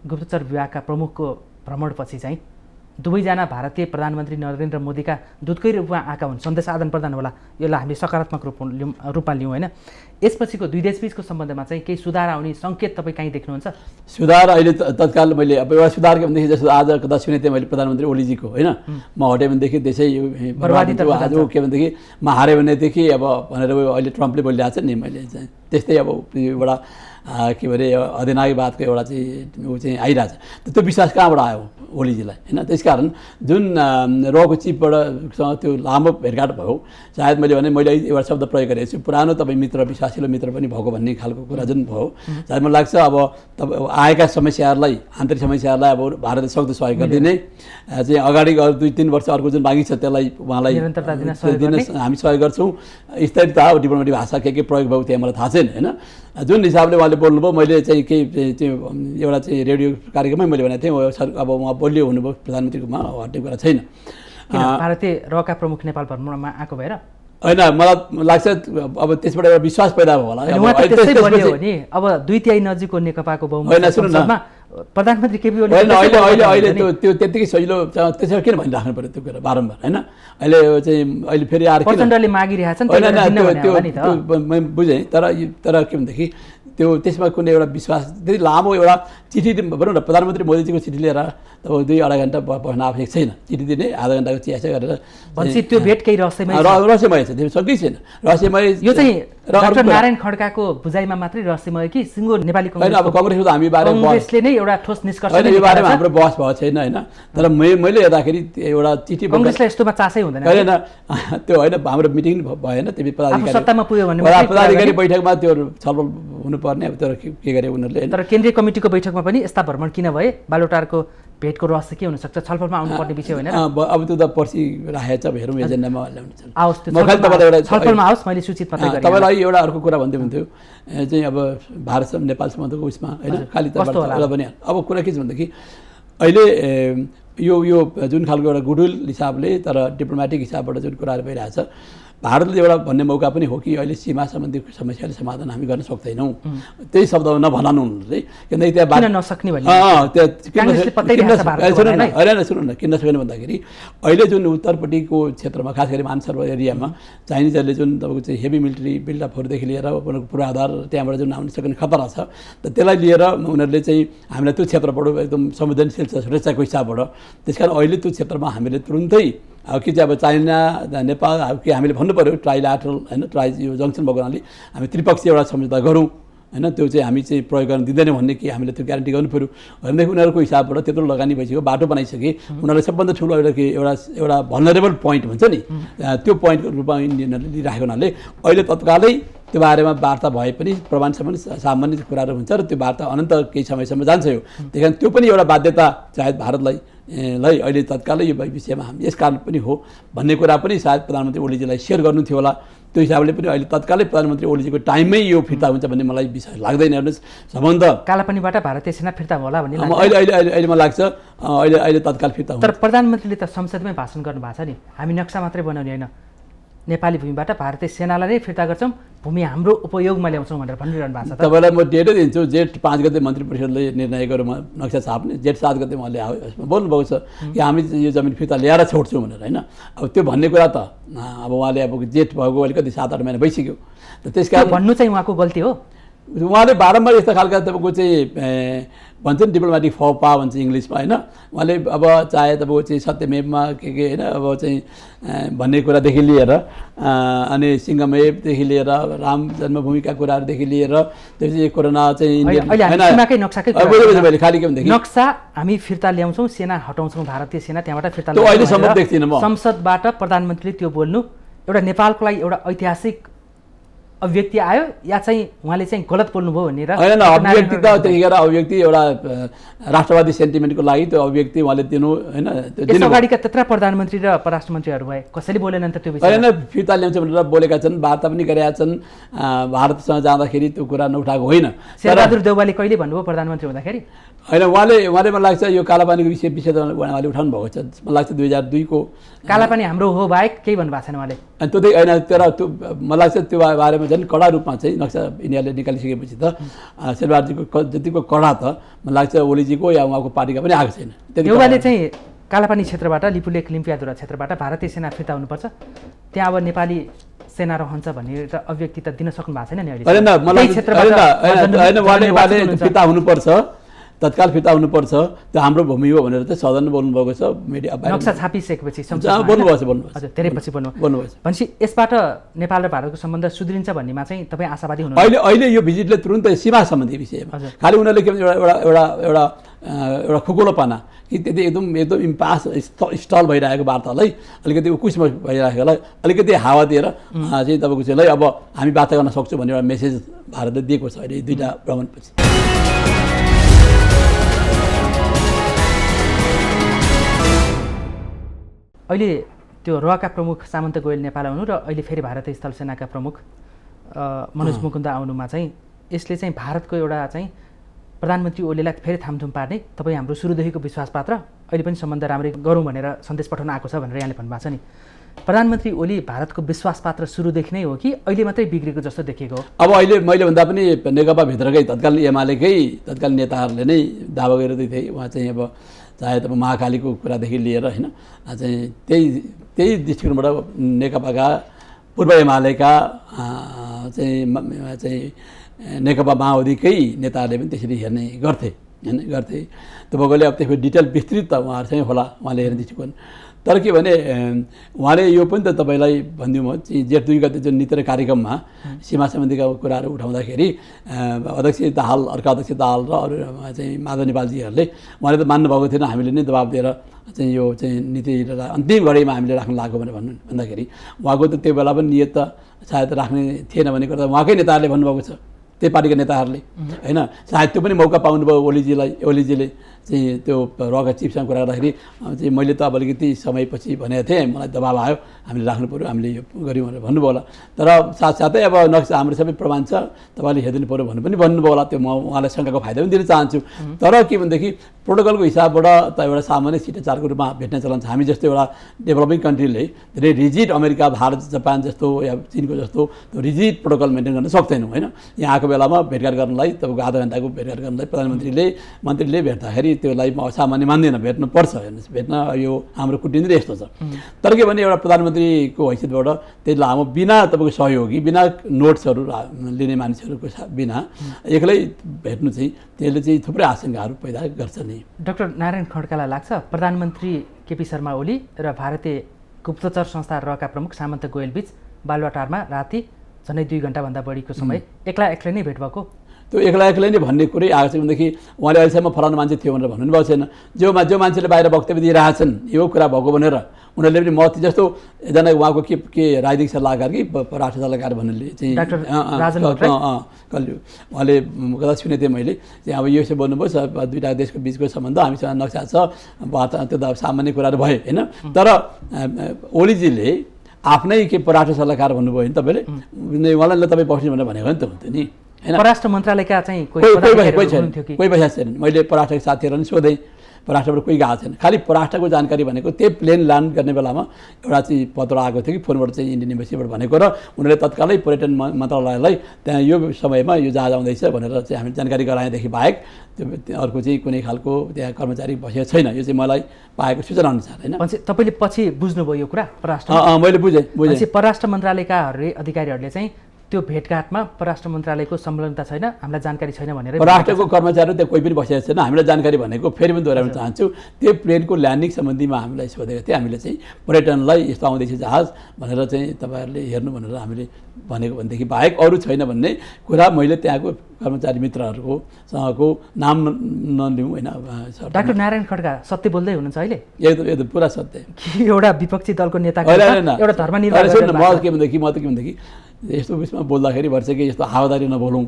गुप्तचर विभागका प्रमुखको भ्रमणपछि चाहिँ दुवैजना भारतीय प्रधानमन्त्री नरेन्द्र मोदीका दूतकै रूपमा आएका हुन्, सन्देश आदान प्रदान होला, यसलाई हामीले सकारात्मक रूपमा लियौँ होइन। यसपछिको दुई देशबीचको सम्बन्धमा चाहिँ केही सुधार आउने सङ्केत तपाईँ कहीँ देख्नुहुन्छ? सुधार अहिले तत्काल मैले अब एउटा सुधार के भनेदेखि जस्तो आज कता सुनेको थिएँ मैले प्रधानमन्त्री ओलीजीको होइन, म हटेँ भनेदेखि देशै बर्बादी आज के भनेदेखि म हारेँ भनेदेखि अब भनेर अहिले ट्रम्पले बोलिरहेको छ नि, मैले चाहिँ त्यस्तै अब एउटा के भरे अधिनायकवादको एउटा चाहिँ ऊ चाहिँ आइरहेछ। त्यो विश्वास कहाँबाट आयो ओलीजीलाई होइन। त्यसकारण जुन रको चिफबाट त्यो लामो भेटघाट भयो, सायद मैले एउटा शब्द प्रयोग गरेको छु, पुरानो तपाईँ मित्र विश्वासिलो मित्र पनि भएको भन्ने खालको कुरा जुन भयो, सायद मलाई लाग्छ अब आएका समस्याहरूलाई, आन्तरिक समस्याहरूलाई अब भारतले सक्दो सहयोग गरिदिने चाहिँ अगाडि 2-3 वर्ष अर्को जुन बाँकी छ त्यसलाई उहाँलाई दिन हामी सहयोग गर्छौँ। स्तरीयता अब डिप्लोमेटिक भाषा के प्रयोग भयो त्यहाँ मलाई थाहा छैन होइन। जुन हिसाबले उहाँले बोल्नुभयो, मैले चाहिँ केही एउटा चाहिँ रेडियो कार्यक्रममै मैले भनेको थिएँ, अब उहाँ बलियो हुनुभयो प्रधानमन्त्रीकोमा, हट्ने कुरा छैन। भारतीय रका प्रमुख नेपाल भ्रमणमा आएको भएर होइन, मलाई लाग्छ अब त्यसबाट एउटा विश्वास पैदा भयो होला। अब 2/3 नजिकको नेकपाको बहुमतमा प्रधानमन्त्री केपी ओली अहिले त्यो त्यतिकै सजिलो त्यसो किन भनिराख्नु पर्यो त्यो कुरा बारम्बार होइन। अहिले फेरि आएर प्रचण्डले मागिरहेछन्, मैले बुझेँ, तर के भनेदेखि त्यो त्यसमा कुनै एउटा विश्वास त्यति लामो एउटा चिठी भनौँ न, प्रधानमन्त्री मोदीजीको चिठी लिएर अब 2-2.5 घन्टा बस्न आवश्यक छैन। चिठी दिने आधा घन्टाको चियाचा गरेर भनेपछि त्यो भेट केही रहस्यमय छ, त्यो सबै छैन रहस्यमय। यो चाहिँ डाक्टर नारायण खड्काको बुझाइमा मात्रै रहस्यमय कि सिङ्गो नेपाली कङ्ग्रेस? अब कांग्रेसको त हामी कांग्रेसले नै एउटा ठोस निष्कर्ष यो बारेमा हाम्रो बहस भएको छैन होइन। तर मैले हेर्दाखेरि एउटा चिठी कांग्रेसलाई यस्तोमा चासै हुँदैन होइन, त्यो होइन हाम्रो मिटिङ भएन, त्यो सत्तामा पुग्यो भने पदाधिकारी बैठकमा त्यो छलफल हुनुपर्ने। अब तर के गरे उनीहरूले, तर केन्द्रीय कमिटीको बैठकमा पनि यस्ता भ्रमण किन भए, बालुटारको भेटको रहस्य के हुनसक्छ, छलफलमा आउनुपर्ने विषय होइन। अब त्यो त पर्सि राखेको छ, हेरौँ एजेन्डामा आओस्, छलफलमा आओस्। मैले सूचित मात्रै गरेँ। तपाईँलाई एउटा अर्को कुरा भन्दै हुन्थ्यो चाहिँ अब भारत नेपाल सम्बन्धको उसमा होइन, खालि तपाईँलाई पनि अब कुरा के छ भनेदेखि अहिले यो जुन खालको एउटा गुडविल हिसाबले तर डिप्लोमेटिक हिसाबबाट जुन कुराहरू भइरहेछ, भारतले एउटा भन्ने मौका पनि हो कि अहिले सीमा सम्बन्धी समस्याले समाधान हामी गर्न सक्दैनौँ। त्यही शब्दमा नभनाउनु हुँदै किनकि त्यहाँ नसक्ने सुन्नु न, किन नसक्ने भन्दाखेरि अहिले जुन उत्तरपट्टिको क्षेत्रमा खास गरी मानसरोवर एरियामा चाइनिजहरूले जुन तपाईँको चाहिँ हेभी मिलिट्री बिल्डअपहरूदेखि लिएर पूर्वाधार त्यहाँबाट जुन आउन सक्ने खतरा छ, त त्यसलाई लिएर उनीहरूले चाहिँ हामीलाई त्यो क्षेत्रबाट एकदम संवेदनशील छ सुरक्षाको हिसाबबाट। त्यस कारण अहिले त्यो क्षेत्रमा हामीले तुरुन्तै कि चाहिँ अब चाइना नेपाल कि हामीले भन्नु पऱ्यो ट्राइल्याटरल होइन, यो जङ्सन भएको हुनाले हामी त्रिपक्षीय एउटा सम्झौता गरौँ होइन, त्यो चाहिँ हामी चाहिँ प्रयोग गर्न दिँदैनौँ भन्ने कि हामीले त्यो ग्यारेन्टी गर्नु पऱ्यो भनेदेखि उनीहरूको हिसाबबाट त्यत्रो लगानी भइसक्यो, बाटो बनाइसके, उनीहरूले सबभन्दा ठुलो एउटा भनरेबल पोइन्ट हुन्छ नि, त्यो पोइन्टको रूपमा इन्डियनहरूले लिइराखेको हुनाले अहिले तत्कालै त्यो बारेमा वार्ता भए पनि प्रमाण सामान्य कुराहरू हुन्छ र त्यो वार्ता अनन्त केही समयसम्म जान्छ। यो त्यही कारण त्यो पनि एउटा बाध्यता सायद भारतलाई अहिले तत्कालै यो विषयमा हामी यस कारण पनि हो भन्ने कुरा पनि सायद प्रधानमन्त्री ओलीजीलाई सेयर गर्नु थियो होला। त्यो हिसाबले पनि अहिले तत्कालै प्रधानमन्त्री ओलीजीको टाइममै यो फिर्ता हुन्छ भन्ने मलाई विषय लाग्दैन। हेर्नुहोस्, सम्बन्ध कालापानीबाट भारतीय सेना फिर्ता होला भन्ने अहिले मलाई लाग्छ अहिले तत्काल फिर्ता हुन्छ। तर प्रधानमन्त्रीले त संसदमै भाषण गर्नुभएको छ नि, हामी नक्सा मात्रै बनाउने होइन, नेपाली भूमिबाट भारतीय सेनालाई नै फिर्ता गर्छौँ, भूमि हाम्रो उपयोगमा ल्याउँछौँ भनेर भनिरहनु भएको छ। तपाईँलाई म डेटै दिन्छु, जेठ 5 गते मन्त्री परिषदले निर्णय गरेर नक्सा छाप्ने, जेठ 7 गते उहाँले बोल्नुभएको छ कि हामी यो जमिन फिर्ता ल्याएर छोड्छौँ भनेर होइन। अब त्यो भन्ने कुरा त अब उहाँले अब जेठ भएको अहिले कति 7-8 महिना भइसक्यो, त त्यस कारण भन्नु चाहिँ उहाँको गल्ती हो। उहाँले बारम्बार यस्तो खालका तपाईँको चाहिँ भन्छ नि डिप्लोमेटिक फपा भन्छ इङ्ग्लिसमा होइन। उहाँले अब चाहे तपाईँको चाहिँ सत्यमेवमा के होइन अब चाहिँ भन्ने कुरादेखि लिएर अनि सिङ्गमेवदेखि लिएर राम जन्मभूमिका कुराहरूदेखि लिएर त्यसपछि कोरोना चाहिँ मैले खालि के भनेदेखि नक्सा हामी फिर्ता ल्याउँछौँ, सेना हटाउँछौँ, भारतीय सेना त्यहाँबाट फिर्ता त्यो अहिलेसम्म देख्दिनँ म। संसदबाट प्रधानमन्त्रीले त्यो बोल्नु एउटा नेपालको लागि एउटा ऐतिहासिक अभिव्यक्ति आयो या चाहिँ उहाँले चाहिँ गलत बोल्नुभयो भनेर होइन। अभिव्यक्ति त त्यतिखेर अभिव्यक्ति एउटा राष्ट्रवादी सेन्टिमेन्टको लागि त्यो अभिव्यक्ति उहाँले दिनु होइन। त्यस अगाडिका त्यत्रा प्रधानमन्त्री र परराष्ट्र मन्त्रीहरू भए कसैले बोलेनन् त त्यो विषय? होइन, फिर्ता ल्याउँछ भनेर बोलेका छन्, वार्ता पनि गरेका छन्। भारतसँग जाँदाखेरि त्यो कुरा नउठाएको होइन। शेरबहादुर देउवाले कहिले भन्नुभयो प्रधानमन्त्री हुँदाखेरि? होइन, उहाँले मलाई लाग्छ यो कालापानीको विषय त उहाँले उठाउनु भएको छ। मलाई लाग्छ 2002 को कालापानी हाम्रो हो बाहेक केही भन्नुभएको छैन उहाँले। अनि त्यो होइन, तर त्यो मलाई लाग्छ त्यो बारेमा झन् कडा रूपमा चाहिँ नक्सा इन्डियाले निकालिसकेपछि त शेरबहादुरजीको जतिको कडा त मलाई लाग्छ ओलीजीको या उहाँको पार्टीका पनि आएको छैन। देउवाले चाहिँ कालापानी क्षेत्रबाट लिपुलेख लिम्पियाधुरा क्षेत्रबाट भारतीय सेना फिर्ता हुनुपर्छ, त्यहाँ अब नेपाली सेना रहन्छ भनेर अभिव्यक्ति त दिन सक्नु भएको छैन नि अहिले? होइन, फिर्ता हुनुपर्छ, तत्काल फिर्ता हुनुपर्छ, त्यो हाम्रो भूमि हो भनेर चाहिँ सदनमा बोल्नुभएको छ। मिडिया नक्सा छापिसकेपछि बोल्नुभएको छ। धेरै पछि बोल्नुभएको भनेपछि यसबाट नेपाल र भारतको सम्बन्ध सुध्रिन्छ भन्नेमा चाहिँ तपाईँ आशावादी हुनुहुन्छ? अहिले यो भिजिटले तुरुन्तै सीमा सम्बन्धी विषयमा खालि उनीहरूले के भन्छ एउटा खुकुलोपना कि त्यति एकदम इम्पास स्टल भइरहेको वार्तालाई अलिकति उकुसमा भइरहेकोलाई अलिकति हावा दिएर चाहिँ तपाईँको चाहिँ अब हामी वार्ता गर्न सक्छौँ भन्ने एउटा मेसेज भारतले दिएको छ अहिले दुईवटा भ्रमणपछि। अहिले त्यो रका प्रमुख सामन्त गोयल नेपाल आउनु र अहिले फेरि भारतीय स्थल सेनाका प्रमुख मनोज मुकुन्द आउनुमा चाहिँ यसले चाहिँ भारतको एउटा चाहिँ प्रधानमन्त्री ओलीलाई फेरि थामथुम पार्ने, तपाईँ हाम्रो सुरुदेखिको विश्वासपात्र, अहिले पनि सम्बन्ध राम्रै गरौँ भनेर सन्देश पठाउन आएको छ भनेर यहाँले भन्नुभएको छ नि। प्रधानमन्त्री ओली भारतको विश्वासपात्र सुरुदेखि नै हो कि अहिले मात्रै बिग्रेको जस्तो देखिएको हो? अब अहिले मैले भन्दा पनि नेकपा भित्रकै तत्कालीन एमालेकै तत्कालीन नेताहरूले नै दावा गरिँदै थिए। उहाँ चाहिँ अब चाहे तपाईँ महाकालीको कुरादेखि लिएर होइन चाहिँ त्यही दृष्टिकोणबाट नेकपाका पूर्व एमालेका चाहिँ नेकपा माओवादीकै नेताहरूले पनि त्यसरी हेर्ने गर्थे त्यो भएकोले अब त्यसको डिटेल विस्तृत त उहाँहरू चाहिँ होला उहाँले हेर्ने दृष्टिकोण। तर के भने उहाँले यो पनि त तपाईँलाई भनिदिउँ म जेठ 2 गते जुन नीति र कार्यक्रममा सीमा सम्बन्धीका कुराहरू उठाउँदाखेरि अध्यक्ष दाहाल, अर्का अध्यक्ष दाहाल र अरू चाहिँ माधव नेपालजीहरूले उहाँले त मान्नुभएको थिएन, हामीले नै दबाब दिएर चाहिँ यो चाहिँ नीति अन्तिम घडीमा हामीले राख्न लाग्यो भनेर भन्दाखेरि उहाँको त त्यो बेला पनि नियत त सायद राख्ने थिएन भने गर्दा उहाँकै नेताहरूले भन्नुभएको छ, त्यही पार्टीका नेताहरूले होइन। सायद त्यो पनि मौका पाउनुभयो ओलीजीले चाहिँ त्यो रका चिफसँग कुरा गर्दाखेरि चाहिँ मैले त अब अलिकति समयपछि भनेको थिएँ, मलाई दबाब आयो, हामीले राख्नु पऱ्यो, हामीले यो गऱ्यौँ भनेर भन्नुभयो होला। तर साथसाथै अब नक्सा हाम्रो सबै प्रमाण छ, तपाईँले हेरिदिनु पऱ्यो भनेर पनि भन्नुभयो होला। त्यो म उहाँलाई शङ्काको फाइदा पनि दिन चाहन्छु। तर के भनेदेखि प्रोटोकलको हिसाबबाट त एउटा सामान्य शिष्टाचारको रूपमा भेट्ने चलन छ। हामी जस्तो एउटा डेभलपिङ कन्ट्रीले धेरै रिजिड अमेरिका, भारत, जापान जस्तो या चिनको जस्तो त्यो रिजिड प्रोटोकल मेन्टेन गर्न सक्दैनौँ होइन। यहाँ आएको बेलामा भेटघाट गर्नलाई तपाईँको आधा घन्टाको भेटघाट गर्नलाई मन्त्रीले भेट्दाखेरि त्यसलाई म असामान्य मान्दिनँ, भेट्नुपर्छ। हेर्नुहोस्, भेट्न यो हाम्रो कुटनीति यस्तो छ। तर के भने एउटा प्रधानमन्त्रीको हैसियतबाट त्यही लामो बिना तपाईँको सहयोगी, बिना नोट्सहरू लिने मानिसहरूको बिना एक्लै भेट्नु चाहिँ त्यसले चाहिँ थुप्रै आशंकाहरू पैदा गर्छ नि। डाक्टर नारायण खड्कालाई लाग्छ प्रधानमन्त्री केपी शर्मा ओली र भारतीय गुप्तचर संस्था रका प्रमुख सामन्त गोयल बीच बालुवाटारमा राति झन्डै 2 घन्टाभन्दा बढीको समय एक्लै नै भेट भएको? त्यो एक्लै नै भन्ने कुरै आएको छ भनेदेखि उहाँले अहिलेसम्म फलानु मान्छे थियो भनेर भन्नु भएको छैन। जो मान्छेले बाहिर वक्तव्य दिइरहेछन् यो कुरा भएको भनेर उनीहरूले पनि मत जस्तो एकजना उहाँको के राजनीतिक सल्लाहकार कि राष्ट्र सल्लाहकार भन्नेले चाहिँ उहाँले कता सुनेको थिएँ मैले चाहिँ अब यो चाहिँ भन्नुभयो दुईवटा देशको बिचको सम्बन्ध हामीसँग नक्सा छ, त्यो त सामान्य कुराहरू भयो होइन। तर ओलीजीले आफ्नै के परराष्ट्र सल्लाहकार भन्नुभयो नि तपाईँले, उहाँलाई तपाईँ बस्नु भनेर भनेको नि त हुन्थ्यो नि होइन। परराष्ट्र मन्त्रालयका चाहिँ कोही पैसा छैन। मैले परराष्ट्रका साथीहरूलाई सोधेँ, परराष्ट्रबाट कोही गएको छैन। खालि परराष्ट्रको जानकारी भनेको त्यही प्लेन ल्यान्ड गर्ने बेलामा एउटा चाहिँ पत्र आएको थियो कि फोनबाट चाहिँ इन्डियन एम्बेसीबाट भनेको र उनीहरूले तत्कालै पर्यटन मन्त्रालयलाई त्यहाँ यो समयमा यो जहाज आउँदैछ भनेर चाहिँ हामी जानकारी गराएदेखि बाहेक त्यो अर्को चाहिँ कुनै खालको त्यहाँ कर्मचारी बसेको छैन। यो चाहिँ मलाई पाएको सूचना अनुसार होइन। तपाईँले पछि बुझ्नुभयो यो कुरा? परराष्ट्र मैले बुझेँ। परराष्ट्र मन्त्रालयका अधिकारीहरूले चाहिँ त्यो भेटघाटमा परराष्ट्र मन्त्रालयको संलग्नता छैन, हामीलाई जानकारी छैन भनेर परराष्ट्रको कर्मचारी त्यहाँ कोही पनि बसेको छैन। हामीलाई जानकारी भनेको फेरि पनि दोहोऱ्याउन चाहन्छु, त्यो प्लेनको ल्यान्डिङ सम्बन्धीमा हामीलाई सोधेको थियो। हामीले चाहिँ पर्यटनलाई यस्तो आउँदैछ जहाज भनेर चाहिँ तपाईँहरूले हेर्नु भनेर हामीले भनेको भनेदेखि बाहेक अरू छैन भन्ने कुरा मैले त्यहाँको कर्मचारी मित्रहरूकोसँगको नाम नलिउँ होइन। डाक्टर नारायण खड्का सत्य बोल्दै हुनुहुन्छ अहिले? एकदम पुरा सत्य। कि एउटा विपक्षी दलको नेता एउटा धर्मनिर्वाह म त के भनेदेखि यस्तो बिचमा बोल्दाखेरि भन्छ कि यस्तो हावादारी नबोलौँ,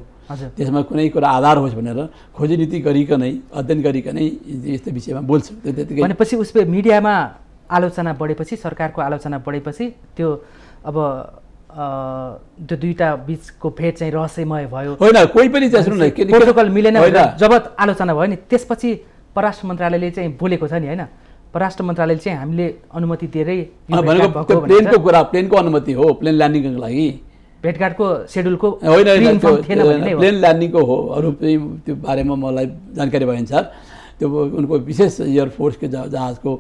त्यसमा कुनै कुरा आधार होस् भनेर खोजी नीति गरिकनै अध्ययन गरिकनै यस्तो विषयमा बोल्छु। त्यतिकै भनेपछि उसले मिडियामा आलोचना बढेपछि, सरकारको आलोचना बढेपछि त्यो अब त्यो दुईटा बिचको भेट चाहिँ रहस्यमय भयो होइन। कोही पनि सुन्नु न, प्रोटोकल मिलेन जब आलोचना भयो नि त्यसपछि परराष्ट्र मन्त्रालयले चाहिँ बोलेको छ नि होइन, परराष्ट्र मन्त्रालयले चाहिँ हामीले अनुमति दिएरै भनेको प्लेनको कुरा, प्लेनको अनुमति हो प्लेन ल्यान्डिङको लागि, भेटघाटको सेड्युलको होइन प्लेन ल्यान्डिङको हो। अरू त्यो बारेमा मलाई जानकारी भएअनुसार त्यो उनको विशेष एयरफोर्सको जहाजको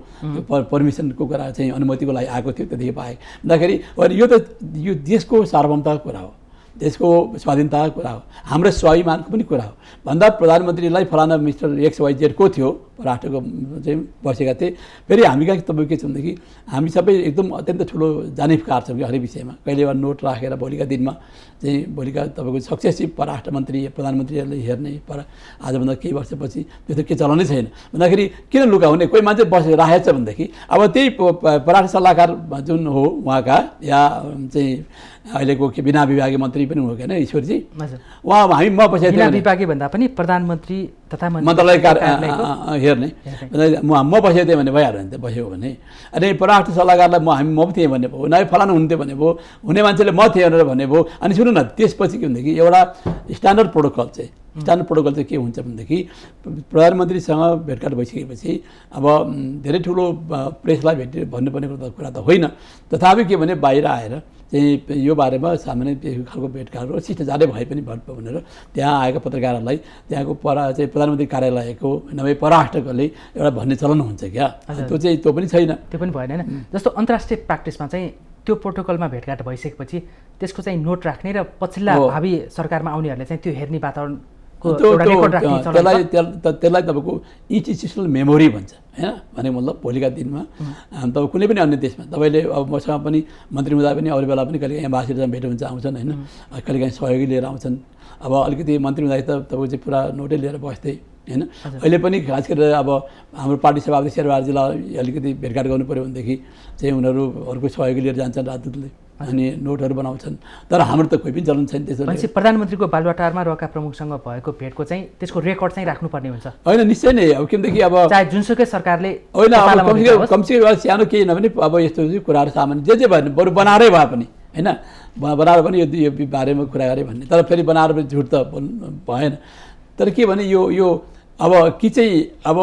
पर्मिसनको कुरा चाहिँ अनुमतिको लागि आएको थियो। त्यतिकै बाहेक भन्दाखेरि यो त यो देशको सार्वभौमताको कुरा हो, देशको स्वाधीनताको कुरा हो, हाम्रो स्वाभिमानको पनि कुरा हो। भन्दा प्रधानमन्त्रीलाई फलाना मिस्टर XYZ को थियो राष्ट्रको चाहिँ बसेका थिए। फेरि हामी कहाँ तपाईँ के छ भनेदेखि हामी सबै एकदम अत्यन्त ठुलो जानिफकार छौँ कि हरेक विषयमा। कहिले एउटा नोट राखेर भोलिका दिनमा चाहिँ भोलिका तपाईँको सक्सेसिभ परराष्ट्र मन्त्री प्रधानमन्त्रीहरूले हेर्ने आजभन्दा केही वर्षपछि त्यो त के चलाउनै छैन। भन्दाखेरि किन लुकाउने, कोही मान्छे बसेर राखेको छ भनेदेखि अब त्यही परराष्ट्र सल्लाहकार जुन हो उहाँका या चाहिँ अहिलेको के बिना विभागीय मन्त्री पनि हो होइन ईश्वरजी, उहाँ हामी म बसेको थिएँ। विभागीय भन्दा पनि प्रधानमन्त्री तथा मन्त्रालय हेर्ने म बसेको थिएँ भने भइहाल्यो नि त, बस्यो भने। अनि परराष्ट्र सल्लाहकारलाई हामी म थिएँ भन्ने भयो, न फलानु हुन्थ्यो भन्ने भयो, हुने मान्छेले म थिएँ भनेर भन्ने भयो। अनि सुन्नु न, त्यसपछि के भनेदेखि एउटा स्ट्यान्डर्ड प्रोटोकल चाहिँ के हुन्छ भनेदेखि प्रधानमन्त्रीसँग भेटघाट भइसकेपछि अब धेरै ठुलो प्रेसलाई भन्नुपर्ने कुरा त होइन, तथापि के भने बाहिर आएर चाहिँ यो बारेमा सामान्य त्यो खालको भेटघाट र शिष्टाचारै भए पनि भन्नु भनेर त्यहाँ आएका पत्रकारहरूलाई त्यहाँको चाहिँ प्रधानमन्त्री कार्यालयको नभए परराष्ट्रले एउटा भन्ने चलन हुन्छ क्या, त्यो पनि छैन। त्यो पनि भएन होइन। जस्तो अन्तर्राष्ट्रिय प्र्याक्टिसमा चाहिँ त्यो प्रोटोकलमा भेटघाट भइसकेपछि त्यसको चाहिँ नोट राख्ने र पछिल्ला भावी सरकारमा आउनेहरूले चाहिँ त्यो हेर्ने वातावरण त्यसलाई तपाईँको इन्स्टिट्युसनल मेमोरी भन्छ होइन। भनेको मतलब भोलिका दिनमा तपाईँ कुनै पनि अन्य देशमा तपाईँले अब मसँग पनि मन्त्री हुँदा पनि अरू बेला पनि कहिलेकाहीँ एम्बासिडरसँग भेट हुन्छ आउँछन् होइन, कहिलेकाहीँ सहयोगी लिएर आउँछन्। अब अलिकति मन्त्री हुँदाखेरि त तपाईँको चाहिँ पुरा नोटै लिएर बस्थेँ होइन। अहिले पनि खास गरेर अब हाम्रो पार्टी सभापति शेरबहादुरजीलाई अलिकति भेटघाट गर्नु पऱ्यो भनेदेखि चाहिँ उनीहरू अर्को सहयोगी लिएर जान्छन् राजदूतले अनि नोटहरू बनाउँछन्। तर हाम्रो त कोही पनि चलन छैन त्यसो। भनेपछि प्रधानमन्त्रीको बालुवाटारमा रोका प्रमुखसँग भएको भेटको चाहिँ त्यसको रेकर्ड चाहिँ राख्नुपर्ने हुन्छ होइन? निश्चय नै। अब किनदेखि अब चाहे जुनसुकै सरकारले होइन, अब कमसेकम सानो केही नभने अब यस्तो कुराहरू सामान्य जे भए बरु बनाएरै भए पनि होइन, बनाएर पनि यो बारेमा कुरा गरेँ भन्ने। तर फेरि बनाएर पनि झुट त भएन। तर के भने यो अब कि चाहिँ अब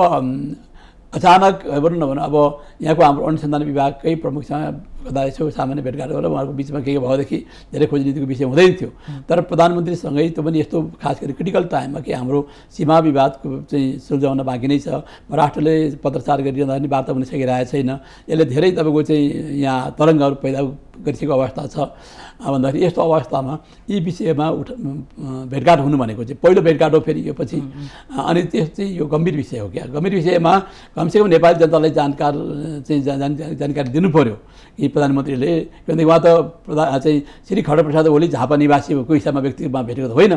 अचानक भनौँ न भने अब यहाँको हाम्रो अनुसन्धान विभागकै प्रमुखसँग कदा यसो सामान्य भेटघाट गरेर उहाँहरूको बिचमा के भएदेखि धेरै खोज नीतिको विषय हुँदैन थियो। तर प्रधानमन्त्रीसँगै त्यो पनि यस्तो खास गरी क्रिटिकल टाइममा कि हाम्रो सीमा विवादको चाहिँ सुल्झाउन बाँकी नै छ, राष्ट्रले पत्रचार गरिरहँदा पनि वार्ता हुन सकिरहेको छैन, यसले धेरै तपाईँको चाहिँ यहाँ तरङ्गहरू पैदा गरिसकेको अवस्था छ। भन्दाखेरि यस्तो अवस्थामा यी विषयमा भेटघाट हुनु भनेको चाहिँ पहिलो भेटघाट हो फेरि यो पछि। अनि त्यो चाहिँ यो गम्भीर विषय हो क्या। गम्भीर विषयमा कमसेकम नेपाली जनतालाई जानकारी दिनु पऱ्यो कि प्रधानमन्त्रीले, किनकि उहाँ त चाहिँ श्री खड्गप्रसाद ओली झापा निवासीको हिसाबमा व्यक्तिमा भेटेको त होइन,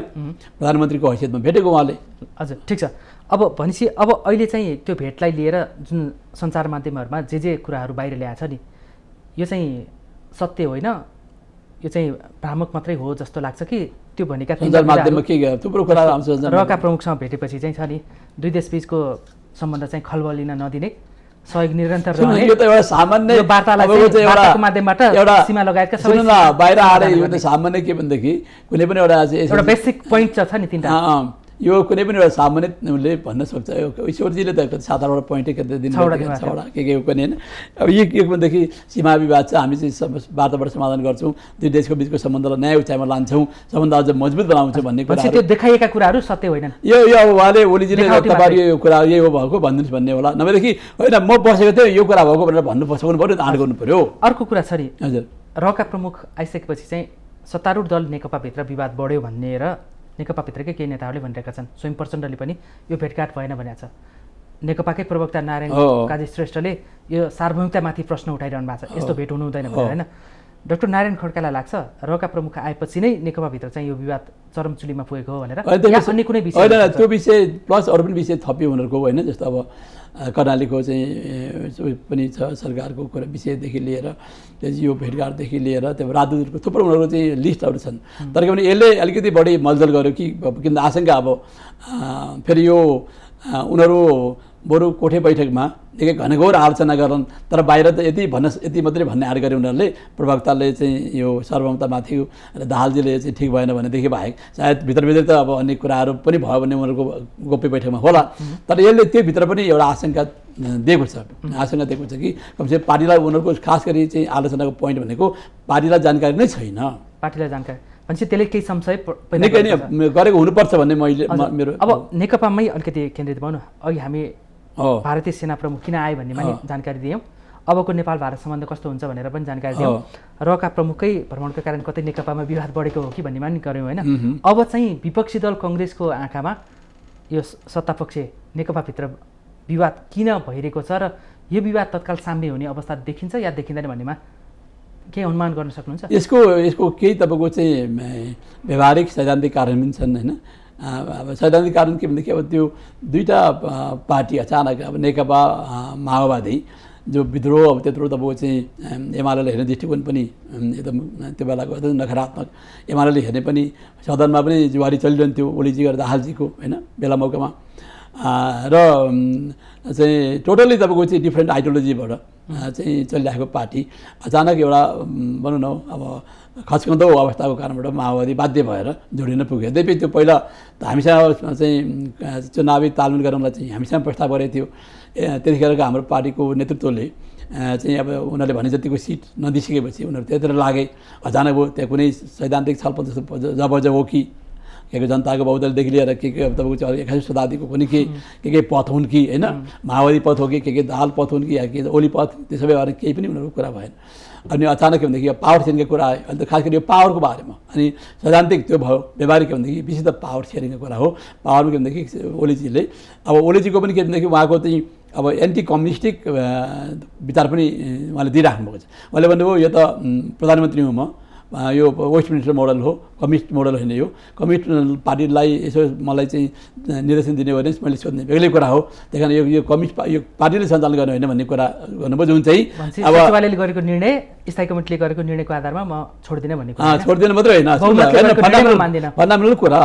प्रधानमन्त्रीको हैसियतमा भेटेको उहाँले। हजुर ठिक छ। अब भनेपछि अब अहिले चाहिँ त्यो भेटलाई लिएर जुन सञ्चार माध्यमहरूमा जे कुराहरू बाहिर ल्याएको छ नि, यो चाहिँ सत्य होइन, यो चाहिँ भ्रामक मात्रै हो जस्तो लाग्छ कि त्यो भनेका सञ्चार माध्यममा के थुप्रो कुरा आउँछ। रका प्रमुखसँग भेटेपछि चाहिँ छ नि दुई देशबीचको सम्बन्ध चाहिँ खलबलिन नदिने, सहयोग निरन्तर रहने, यो त एउटा सामान्य वार्ताको माध्यमबाट सीमा लगायतका सबै बाहिर आएर यो त सामान्य के भनेदेखि कुनै पनि एउटा बेसिक पोइन्ट छ नि तिनवटा। यो कुनै पनि एउटा सामान्यले भन्न सक्छ। ईश्वरजीले त 7-8 पोइन्टै दिनु छवटा के पनि होइन। अब यो भनेदेखि सीमा विवाद छ, हामी चाहिँ वार्ताबाट समाधान गर्छौँ, दुई देशको बिचको सम्बन्धलाई नयाँ उचाइमा लान्छौँ, सम्बन्ध अझ मजबुत बनाउँछौँ भन्ने कुरा। त्यो देखाइएका कुराहरू सत्य होइनन्। यो अब उहाँले ओलीजीले तपाईँ यो कुरा यही हो भएको भनिदिनुहोस् भन्ने होला, नभएदेखि होइन म बसेको थिएँ यो कुरा भएको भनेर भन्नु सक्नु पऱ्यो, आँट गर्नु पऱ्यो। अर्को कुरा छ नि, हजुर, रका प्रमुख आइसकेपछि चाहिँ सत्तारूढ दल नेकपाभित्र विवाद बढ्यो भन्ने र नेकपाभित्रकै केही नेताहरूले भनिरहेका छन्। स्वयं प्रचण्डले पनि यो भेटघाट भएन भनेको छ। नेकपाकै प्रवक्ता नारायण काजी श्रेष्ठले यो सार्वभौमिकतामाथि प्रश्न उठाइरहनु भएको छ, यस्तो भेट हुनु हुँदैन भनेर होइन। डाक्टर नारायण खड्कालाई लाग्छ रका प्रमुख आएपछि नै नेकपाभित्र चाहिँ यो विवाद चरमचुलीमा पुगेको हो भनेर? अन्य कुनै विषय होइन, त्यो विषय प्लस अरू पनि विषय थपियो उनीहरूको होइन। जस्तो अब कर्णालीको चाहिँ पनि छ सरकारको कुरा विषयदेखि लिएर यो भेटघाटदेखि लिएर त्यो राजदूतको थुप्रो उनीहरूको चाहिँ लिस्टहरू छन्। तर के भने यसले अलिकति बढी मलजल गर्यो कि किन आशंका अब फेरि यो उनीहरू बरु कोठे बैठकमा निकै घनघोर आलोचना गर्छन्, तर बाहिर त यति मात्रै भन्ने आँट गरे उनीहरूले। प्रवक्ताले चाहिँ यो सार्वभौमतामाथि र दाहालजीले चाहिँ ठिक भएन भनेदेखि बाहेक सायद भित्रभित्र त अब अन्य कुराहरू पनि भयो भने उनीहरूको गोप्य बैठकमा होला। तर यसले त्यो भित्र पनि एउटा आशंका दिएको छ कि कमसेकम पार्टीलाई उनीहरूको खास गरी चाहिँ आलोचनाको पोइन्ट भनेको पार्टीलाई जानकारी नै छैन। पार्टीलाई जानकारी भनेपछि त्यसले केही संशय निकै नै गरेको हुनुपर्छ भन्ने मेरो। अब नेकपामै अलिकति केन्द्रित भनौँ। अघि हामी भारतीय सेना प्रमुख किन आए भन्नेमा नि जानकारी दियौँ, अबको नेपाल भारत सम्बन्ध कस्तो हुन्छ भनेर पनि जानकारी दियौँ, रका प्रमुखकै भ्रमणको कारण कतै नेकपामा विवाद बढेको हो कि भन्नेमा नि गऱ्यौँ होइन। अब चाहिँ विपक्षी दल कङ्ग्रेसको आँखामा यो सत्तापक्ष नेकपाभित्र विवाद किन भइरहेको छ र यो विवाद तत्काल साम्य हुने अवस्था देखिन्छ या देखिँदैन भन्नेमा केही अनुमान गर्न सक्नुहुन्छ? यसको केही तपाईँको चाहिँ व्यवहारिक सैद्धान्तिक कारण पनि छन् होइन। अब सैद्धान्तिक कारण के भनेदेखि अब त्यो दुईवटा पार्टी अचानक अब नेकपा माओवादी जो विद्रोह अब त्यत्रो तपाईँको चाहिँ एमाले हेर्ने दृष्टिकोण पनि एकदम त्यो बेलाको एकदम नकारात्मक। एमाले हेर्ने पनि सदनमा पनि जुवारी चलिरहन्थ्यो ओलीजी र दाहालजीको होइन बेला मौकामा र चाहिँ टोटल्ली तपाईँको चाहिँ डिफ्रेन्ट आइडियोलोजीबाट चाहिँ चलिरहेको पार्टी अचानक एउटा भनौँ न अब खचखन्दो अवस्थाको कारणबाट माओवादी बाध्य भएर जोडिन पुग्यो। यद्यपि त्यो पहिला त हामीसँग चाहिँ चुनावी तालमेल गराउनलाई चाहिँ हामीसँग प्रस्ताव गरेको थियो। त्यतिखेरको हाम्रो पार्टीको नेतृत्वले चाहिँ अब उनीहरूले भने जतिको सिट नदिइसकेपछि उनीहरू त्यतिर लागे। अचानक भयो त्यहाँ कुनै सैद्धान्तिक छलफल जस्तो जब हो कि के जनताको बहुदलदेखि लिएर के तपाईँको चाहिँ 21औं शताब्दीको पनि के पथ हुन् कि होइन, माओवादी पथ हो कि दाहाल पथ हुन् कि या के ओली पथ, त्यो सबै बारे केही पनि उनीहरूको कुरा भएन। अनि अचानक के भनेदेखि पावर सेयरिङको कुरा आयो। अन्त खास गरी यो पावरको बारेमा अनि सैद्धान्तिक त्यो भयो। व्यवहारिक के भनेदेखि विशेष त पावर सेयरिङको कुरा हो। पावरमा के भनेदेखि ओलीजीले अब ओलीजीको पनि के भनेदेखि उहाँको चाहिँ अब एन्टी कम्युनिस्टिक विचार पनि उहाँले दिइराख्नु भएको छ। उहाँले भन्नुभयो यो त प्रधानमन्त्री हुँ म, यो वेस्ट मिनिस्टर मोडल हो, कम्युनिस्ट मोडल होइन। यो कम्युनिस्ट पार्टीलाई यसो मलाई चाहिँ निर्देशन दिने भने मैले सोध्ने बेग्लै कुरा हो। त्यही कारण यो कम्युनिस्ट यो पार्टीले सञ्चालन गर्ने होइन भन्ने कुरा गर्नुभयो, जुन चाहिँ अब सचिवालयले गरेको निर्णय स्थायी कमिटीले गरेको निर्णयको आधारमा म छोड्दिनँ भन्ने कुरा। छोड्दिनँ मात्रै होइन, फन्डामेन्टल कुरा।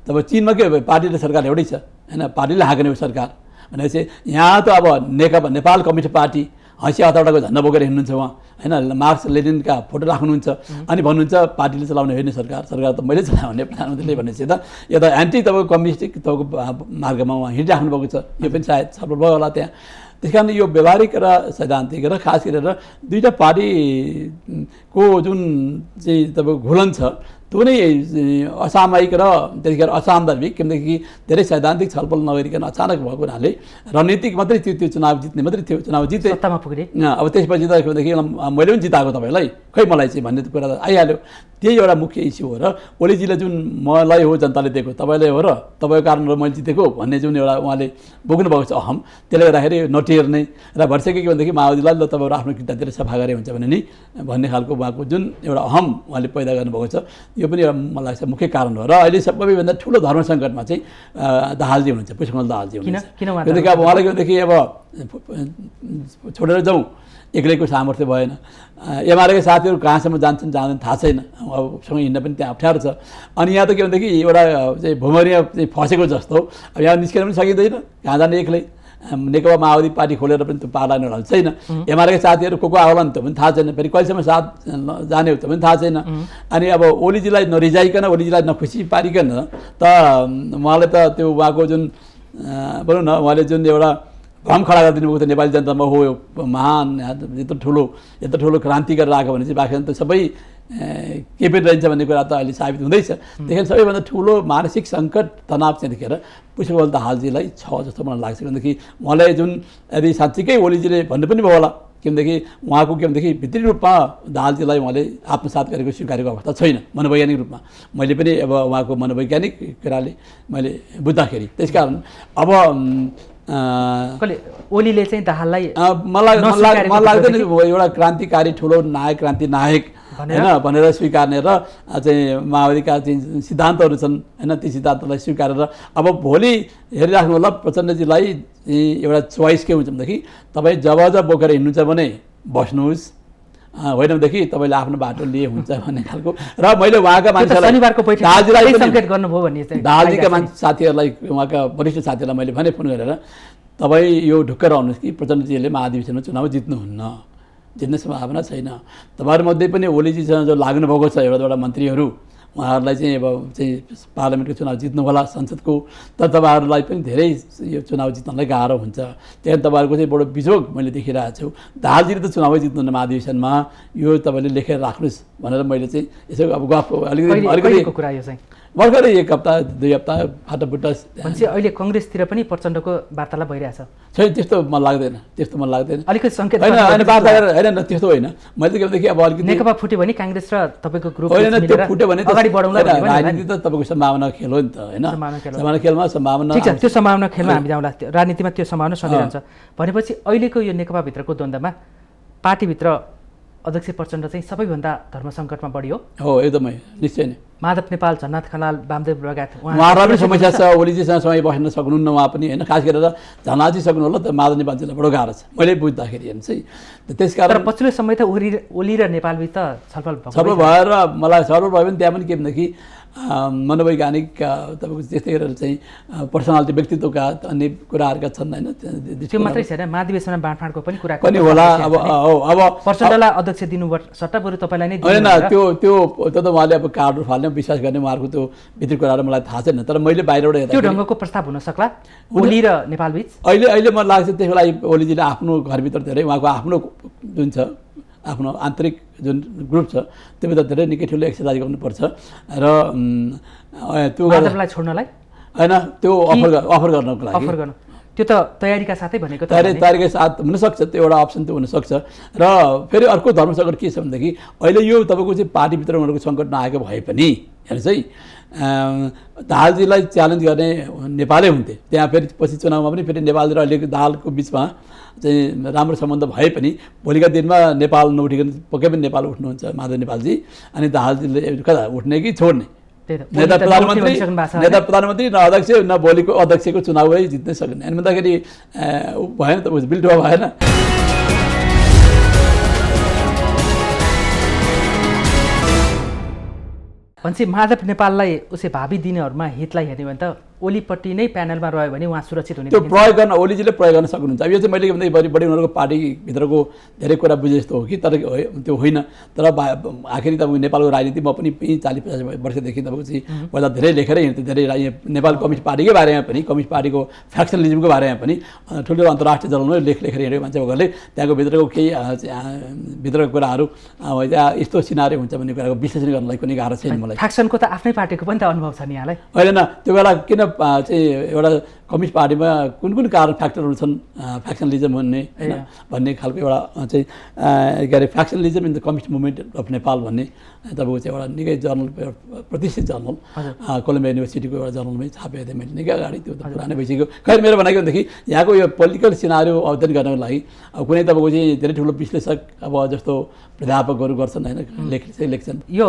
तब चिनमा के पार्टीले सरकार एउटै छ होइन, पार्टीले हाँक्ने सरकार भनेपछि यहाँ त अब नेकपा नेपाल कम्युनिस्ट पार्टी हँसिया हताडाको झन्डा बोकेर हिँड्नुहुन्छ उहाँ होइन, मार्क्स लेनिनका फोटो राख्नुहुन्छ अनि भन्नुहुन्छ पार्टीले चलाउने होइन सरकार त मैले चलाएँ भन्ने प्रधानमन्त्रीले भनेपछि त यो त एन्टी तपाईँको कम्युनिस्टिक तपाईँको मार्गमा उहाँ हिँडिराख्नु भएको छ। यो पनि सायद छलफल भयो होला त्यहाँ। त्यस कारण यो व्यवहारिक र सैद्धान्तिक र खास गरेर दुईवटा पार्टीको जुन चाहिँ तपाईँको घुलन छ त्यो नै असामयिक र त्यतिखेर असान्दर्भिक। किनकि धेरै सैद्धान्तिक छलफल नगरिकन अचानक भएको हुनाले रणनीतिक मात्रै त्यो चुनाव जित्ने मात्रै थियो, चुनाव जिते सत्तामा पुग्ने। अब त्यसपछि त मैले पनि जिताएको तपाईँलाई खै मलाई चाहिँ भन्ने कुरा त आइहाल्यो। त्यही एउटा मुख्य इस्यु हो र ओलीजीले जुन मलाई हो जनताले दिएको तपाईँलाई हो र तपाईँको कारण मैले जितेको भन्ने जुन एउटा उहाँले बोक्नुभएको छ अहम, त्यसले गर्दाखेरि नटेर्ने र भइसक्यो के भनेदेखि माओवादीलाई ल तपाईँहरू आफ्नो कितातिर सफा गरे हुन्छ भने नि भन्ने खालको उहाँको जुन एउटा अहम उहाँले पैदा गर्नुभएको छ, यो पनि एउटा मलाई लाग्छ मुख्य कारण हो। र अहिले सबैभन्दा ठुलो धर्म सङ्कटमा चाहिँ दाहालजी हुनुहुन्छ, पुष्पकमल दाहालजी हुनुहुन्छ। किनकि अब उहाँलाई भनेदेखि अब छोडेर जाउँ एक्लैको सामर्थ्य भएन। एमालेका साथीहरू कहाँसम्म जान्छन् जाँदैन थाहा छैन, उसँग हिँड्न पनि त्यहाँ अप्ठ्यारो छ। अनि यहाँ त के भनेदेखि एउटा चाहिँ भुमरिया चाहिँ फसेको जस्तो अब यहाँ निस्किन पनि सकिँदैन, कहाँ जाने एक्लै। नेकपा माओवादी पार्टी खोलेर पनि त्यो पार्ला निर्णय छैन। एमालेका साथीहरू को आउलान् त्यो पनि थाहा छैन, फेरि कहिलेसम्म साथ जाने हो त्यो पनि थाहा छैन। अनि अब ओलीजीलाई नरिझाइकन ओलीजीलाई नखुसी पारिकन त उहाँले त त्यो उहाँको जुन भनौँ न उहाँले जुन एउटा भ्रम खडा गरिदिनु भएको थियो नेपाली जनतामा, हो यो महान यत्रो ठुलो क्रान्ति गरेर आएको भने चाहिँ बाँकी त सबै के पनि रहन्छ भन्ने कुरा त अहिले साबित हुँदैछ। त्यही सबैभन्दा ठुलो मानसिक सङ्कट तनाव चाहिँ देखेर पुष्पकमल दाहालजीलाई छ जस्तो मलाई लाग्छ। किनकि उहाँलाई जुन यदि साँच्चीकै ओलीजीले भन्नु पनि भयो होला के भनेदेखि उहाँको के भनेदेखि भित्री रूपमा दाहालजीलाई उहाँले आत्मसात गरेको स्वीकारेको अवस्था छैन मनोवैज्ञानिक रूपमा। मैले पनि अब उहाँको मनोवैज्ञानिक कुराले मैले बुझ्दाखेरि त्यसकारण अब ओलीले चाहिँ दाहाललाई मलाई लाग्दैन एउटा क्रान्तिकारी ठुलो नायक क्रान्ति नायक होइन भनेर स्वीकार्ने र चाहिँ माओवादीका चाहिँ सिद्धान्तहरू छन् होइन ती सिद्धान्तलाई स्वीकारेर अब भोलि हेरिराख्नु होला प्रचण्डजीलाई एउटा चोइस के हुन्छ भनेदेखि तपाईँ जब बोकेर हिँड्नुहुन्छ भने बस्नुहोस् होइन भनेदेखि तपाईँले आफ्नो बाटो लिए हुन्छ भन्ने खालको। र मैले उहाँका मान्छेलाई दाहालजीका मान्छे साथीहरूलाई उहाँका वरिष्ठ साथीहरूलाई मैले भने फोन गरेर तपाईँ यो ढुक्क रहनुहोस् कि प्रचण्डजीले महाधिवेशनमा चुनाव जित्नुहुन्न, जित्ने सम्भावना छैन। तपाईँहरूमध्ये पनि ओलीजीसँग जो लाग्नुभएको छ एउटा मन्त्रीहरू उहाँहरूलाई चाहिँ अब चाहिँ पार्लियामेन्टको चुनाव जित्नु होला संसदको, तर तपाईँहरूलाई पनि धेरै यो चुनाव जित्नलाई गाह्रो हुन्छ। त्यहाँ तपाईँहरूको चाहिँ बडो बिजोग मैले देखिरहेको छु। दाहालजीले त चुनावै जित्नुहुन्न महाधिवेशनमा, यो तपाईँले लेखेर राख्नुहोस् भनेर मैले चाहिँ यसो अब गफ अलिकति कुरा यो चाहिँ भर्खरै 1 हप्ता 2 हप्ता फाटाफुट्टा भनेपछि अहिले कङ्ग्रेसतिर पनि प्रचण्डको वार्तालाप भइरहेछ छैन। त्यस्तो मन लाग्दैन अलिकति सङ्केत होइन वार्ता होइन त्यस्तो होइन। मैले त के भनेदेखि अब अलिकति नेकपा फुट्यो भने काङ्ग्रेस र तपाईँको ग्रुप होइन त्यो फुट्यो भने अगाडि बढाउँला राजनीति त तपाईँको सम्भावना खेल हो नि त होइन। सम्भावना खेलमा सम्भावना ठिक छ, त्यो सम्भावना खेलमा हामी जाउँला। राजनीतिमा त्यो सम्भावना सधैँ भनेपछि अहिलेको यो नेकपाभित्रको द्वन्द्वमा पार्टीभित्र अध्यक्ष प्रचण्ड चाहिँ सबैभन्दा धर्म सङ्कटमा बढी हो एकदमै निश्चय नै। माधव नेपाल, झन्नाथ खनाल, वामदेव लगायत उहाँहरूलाई पनि समस्या छ। ओलीजीसँग समय बस्न सक्नुहुन्न उहाँ पनि होइन, खास गरेर झन्नाजी सक्नु होला त माधव नेपालजीलाई बडो गाह्रो छ मैले बुझ्दाखेरि हेर्नुहोस् है। त्यसकारण पछिल्लो समय त ओली र नेपालबीच त छलफल भएर मलाई छलफल भयो भने त्यहाँ पनि के भनेदेखि मनोवैज्ञानिक तपाईँको त्यस्तै गरेर चाहिँ पर्सनालिटी व्यक्तित्वका अन्य कुराहरूका छन् होइन। त्यो मात्रै छैन, महाधिवेशनमा बाँडफाँडको पनि कुरा पनि होला। अब प्रचण्डलाई अध्यक्ष दिनुपर्छ सट्टा बरु तपाईँलाई नै होइन त्यो त उहाँले अब कार्डहरू फाल्ने विश्वास गर्ने उहाँहरूको त्यो भित्री कुराहरू मलाई थाहा छैन। तर मैले बाहिरबाट हेर्दा त्यो ढङ्गको प्रस्ताव हुन सक्ला ओली र नेपालबीच। अहिले मलाई लाग्छ त्यसको लागि ओलीजीले आफ्नो घरभित्र धेरै उहाँको आफ्नो जुन छ आफ्नो आन्तरिक जुन ग्रुप छ त्योभित्र धेरै निकै ठुलो एक्सर्साइज गर्नुपर्छ र त्यो छोड्नलाई होइन त्यो अफर गर्नको लागि त्यो त तयारीका साथै भनेको तयारीका साथ हुनसक्छ, त्यो एउटा अप्सन त हुनसक्छ। र फेरि अर्को धर्म सङ्कट के छ भनेदेखि अहिले यो तपाईँको चाहिँ पार्टीभित्र उनीहरूको सङ्कट नआएको भए पनि हेर्नुहोस् है दाहालजीलाई च्यालेन्ज गर्ने नेपालै हुन्थे। त्यहाँ फेरि पछि चुनावमा पनि फेरि नेपाल र अहिलेको दाहालको बिचमा चाहिँ राम्रो सम्बन्ध भए पनि भोलिका दिनमा नेपाल नउठिकन पक्कै पनि नेपाल उठ्नुहुन्छ माधव नेपालजी, अनि दाहालजीले कता उठ्ने कि छोड्ने नेता प्रधानमन्त्री न अध्यक्ष न भोलिको अध्यक्षको चुनावै जित्नै सक्ने अनि भन्दाखेरि भएन त बिल्टुवा भएन। भनेपछि माधव नेपाललाई उसै भावी दिनहरूमा हितलाई हेर्ने भने त ओलीपट्टि नै प्यानलमा रह्यो भने उहाँ सुरक्षित हुने। त्यो प्रयोग गर्न ओलीजीले प्रयोग गर्न सक्नुहुन्छ। अब यो चाहिँ मैले भन्दै बढी उनीहरूको पार्टीभित्रको धेरै कुरा बुझे जस्तो हो कि, तर त्यो होइन। तर आखिरी तपाईँको नेपालको राजनीति म पनि 40-50 वर्षदेखि तपाईँको चाहिँ पहिला धेरै लेखेरै हिँड्थेँ। धेरै नेपाल कम्युनिस्ट पार्टीकै बारेमा पनि, कम्युनिस्ट पार्टीको फ्याक्सनलिजमको बारेमा पनि ठुल्ठुलो अन्तर्राष्ट्रिय जर्नलमै लेखेर हिँडेको मान्छे भएकोले त्यहाँको भित्रको केही भित्रको कुराहरू यस्तो सिनारी हुन्छ भन्ने कुराको विश्लेषण गर्नलाई पनि गाह्रो छैन मलाई। फ्याक्सनको त आफ्नै पार्टीको पनि त अनुभव छ नि यहाँलाई होइन। त्यो बेला किन चाहिँ एउटा कम्युनिस्ट पार्टीमा कुन कारण फ्याक्टरहरू छन् फ्याक्सनलिजम भन्ने खालको एउटा चाहिँ के अरे factionalism in the communist movement of Nepal भन्ने तपाईँको चाहिँ एउटा निकै जर्नल प्रतिष्ठित जर्नल कोलम्बिया युनिभर्सिटीको एउटा जर्नलमै छापेको थिएँ मैले निकै अगाडि। त्यो त पुरानै भइसक्यो। खै मेरो भनेको भनेदेखि यहाँको यो पोलिटिकल सिनारियो अध्ययन गर्नको लागि अब कुनै तपाईँको चाहिँ धेरै ठुलो विश्लेषक अब जस्तो प्राध्यापकहरू गर्छन् होइन, लेख्छन्। यो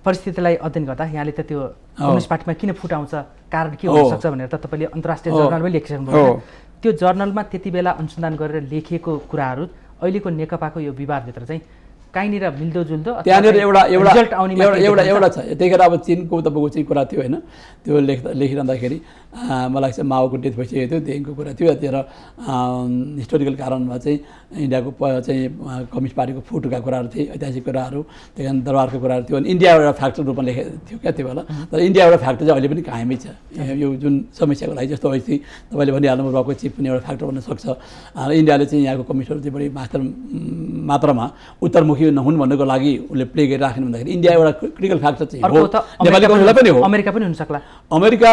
परिस्थितिलाई अध्ययन गर्दा यहाँले त त्यो कम्युनिस्ट पार्टीमा किन फुट आउँछ कारण के हुनसक्छ भनेर त तपाईँले अन्तर्राष्ट्रिय जर्नलमै लेखिसक्नुभयो। त्यो जर्नलमा त्यति बेला अनुसन्धान गरेर लेखिएको कुराहरू अहिलेको नेकपाको यो विवादभित्र चाहिँ कहीँनिर मिल्दोजुल्दो त्यहाँनिर एउटा छ। त्यतिखेर अब चिनको तपाईँको चाहिँ कुरा थियो होइन, त्यो लेखिरहँदाखेरि मलाई लाग्छ माओको डेथ भइसकेको थियो, देखिको कुरा थियो। त्यतिर हिस्टोरिकल कारणमा चाहिँ इन्डियाको चाहिँ कम्युनिस्ट पार्टीको फुटका कुराहरू थिए, ऐतिहासिक कुराहरू, त्यहाँदेखि दरबारको कुराहरू थियो। अनि इन्डिया एउटा फ्याक्टर रूपमा लेखेको थियो क्या त्यो बेला। तर इन्डिया एउटा फ्याक्टर चाहिँ अहिले पनि कायमै छ। यो जुन समस्याको लागि जस्तो अहिले तपाईँले भनिहाल्नु भएको चिफ पनि एउटा फ्याक्टर बन्न सक्छ। इन्डियाले चाहिँ यहाँको कम्युनिस्टहरू चाहिँ बढी मास्टर मात्रामा उत्तरमुखी नहुन् भन्नको लागि उसले प्ले गरिराख्ने भन्दाखेरि इन्डिया एउटा क्रिटिकल फ्याक्टर चाहिँ हो। अर्को त नेपाली कङ्ग्रेसलाई पनि हो। अमेरिका पनि हुन सक्ला। अमेरिका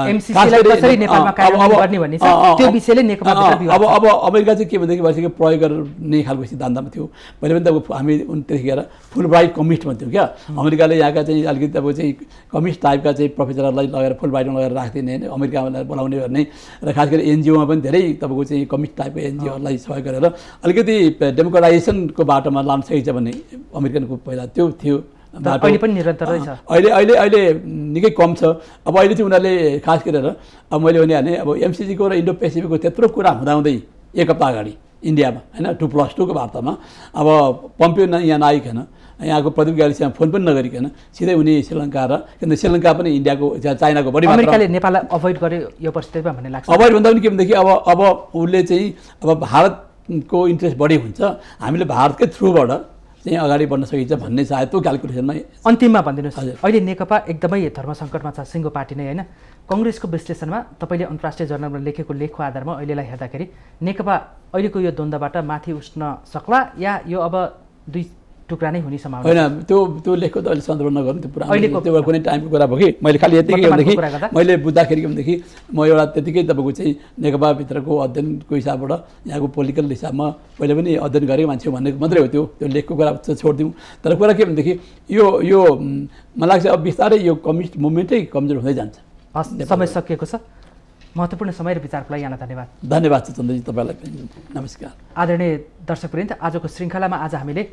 एमसीसीलाई कसरी नेपालमा कार्यान्वयन गर्ने भन्ने छ, त्यो विषयले नेकपाभित्र विवाद छ। अब अमेरिका चाहिँ के भनेदेखि भइसक्यो प्रयोग गर्ने खालको सिद्धान्तमा थियो। पहिले पनि त हामी त्यतिखेर फुल ब्राइट कम्युनिस्ट भन्थ्यौँ क्या। अमेरिकाले यहाँका चाहिँ अलिकति अब चाहिँ कम्युनिस्ट टाइपका चाहिँ प्रोफेसरहरूलाई लगेर फुल ब्राइटमा लगेर राख्दिने अमेरिकालाई बोलाउने गर्ने र खास गरी एनजिओमा पनि धेरै तपाईँको चाहिँ कम्युनिस्ट टाइपको एनजिओहरूलाई सहयोग गरेर अलिकति डेमोक्रेटाइजेसनको बाटोमा लान सकिन्छ भन्ने अमेरिकनको पहिला त्यो थियो बाटो। अहिले पनि निरन्तरै छ। अहिले निकै कम छ। अब अहिले चाहिँ उनीहरूले खास गरेर अब मैले भने अब एमसिसीको र इन्डो पेसिफिकको त्यत्रो कुरा हुँदाहुँदै एक हप्ता अगाडि इन्डियामा होइन 2+2 को वार्तामा अब पम्पियो यहाँ नआइकन यहाँको प्रदीप ग्यालेसीमा फोन पनि नगरिकन सिधै उनी श्रीलङ्का र किनभने श्रीलङ्का पनि इन्डियाको चाइनाको बढी मात्रा अमेरिकाले नेपाललाई अभोइड गर्यो यो परिस्थितिमा भन्ने लाग्छ। अभोइड भन्दा पनि के भनेदेखि अब उसले चाहिँ अब भारतको इन्ट्रेस्ट बढी हुन्छ, हामीले भारतकै थ्रुबाट चाहिँ अगाडि बढ्न सकिन्छ भन्ने सायद त्यो क्यालकुलेसनमा। अन्तिममा भनिदिनुहोस्, अहिले नेकपा एकदमै धर्म सङ्कटमा छ, सिङ्गो पार्टी नै होइन। कङ्ग्रेसको विश्लेषणमा तपाईँले अन्तर्राष्ट्रिय जर्नलमा लेखेको लेखको आधारमा अहिलेलाई हेर्दाखेरि नेकपा अहिलेको यो द्वन्द्वबाट माथि उठ्न सक्ला या यो अब दुई टुक्रा नै हुने सम्भावना होइन? त्यो लेखको त अहिले सन्दर्भ नगर्नु, त्यो पुरा त्यो कुनै टाइमको कुरा भयो कि मैले खालि यतिकै भनेदेखि मैले बुझ्दाखेरि के भनेदेखि म एउटा त्यतिकै तपाईँको चाहिँ नेकपाभित्रको अध्ययनको हिसाबबाट यहाँको पोलिटिकल हिसाबमा पहिले पनि अध्ययन गरेको मान्छे भन्ने मात्रै हो। त्यो लेखको कुरा छोडिदिउँ। तर कुरा के भनेदेखि यो मलाई लाग्छ अब बिस्तारै यो कम्युनिस्ट मुभमेन्टै कमजोर हुँदै जान्छ। हस्, समय सकिएको छ। महत्त्वपूर्ण समय र विचारको लागि यहाँलाई धन्यवाद। धन्यवाद छ चन्द्रजी, तपाईँलाई पनि नमस्कार। आदरणीय दर्शकवृन्द, आजको श्रृङ्खलामा आज हामीले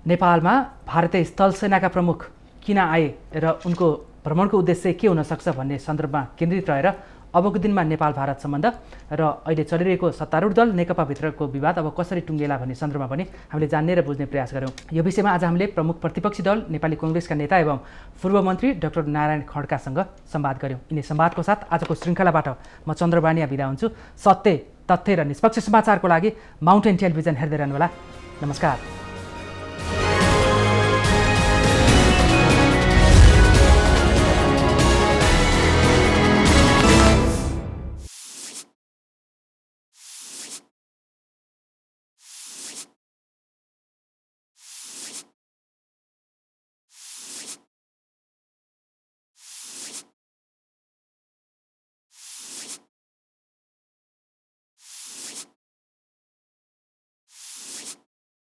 नेपालमा भारतीय स्थल सेनाका प्रमुख किन आए र उनको भ्रमणको उद्देश्य के हुन सक्छ भन्ने सन्दर्भमा केन्द्रित रहेर अबको दिनमा नेपाल भारत सम्बन्ध र अहिले चलिरहेको सत्तारूढ दल नेकपाभित्रको विवाद अब कसरी टुङ्गेला भन्ने सन्दर्भमा पनि हामीले जान्ने र बुझ्ने प्रयास गऱ्यौँ। यो विषयमा आज हामीले प्रमुख प्रतिपक्षी दल नेपाली कङ्ग्रेसका नेता एवं पूर्व मन्त्री डाक्टर नारायण खड्कासँग संवाद गऱ्यौँ। यिनी संवादको साथ आजको श्रृङ्खलाबाट म चन्द्रबानिया बिदा हुन्छु। सत्य, तथ्य र निष्पक्ष समाचारको लागि माउन्टेन टेलिभिजन हेर्दै रहनुहोला। नमस्कार।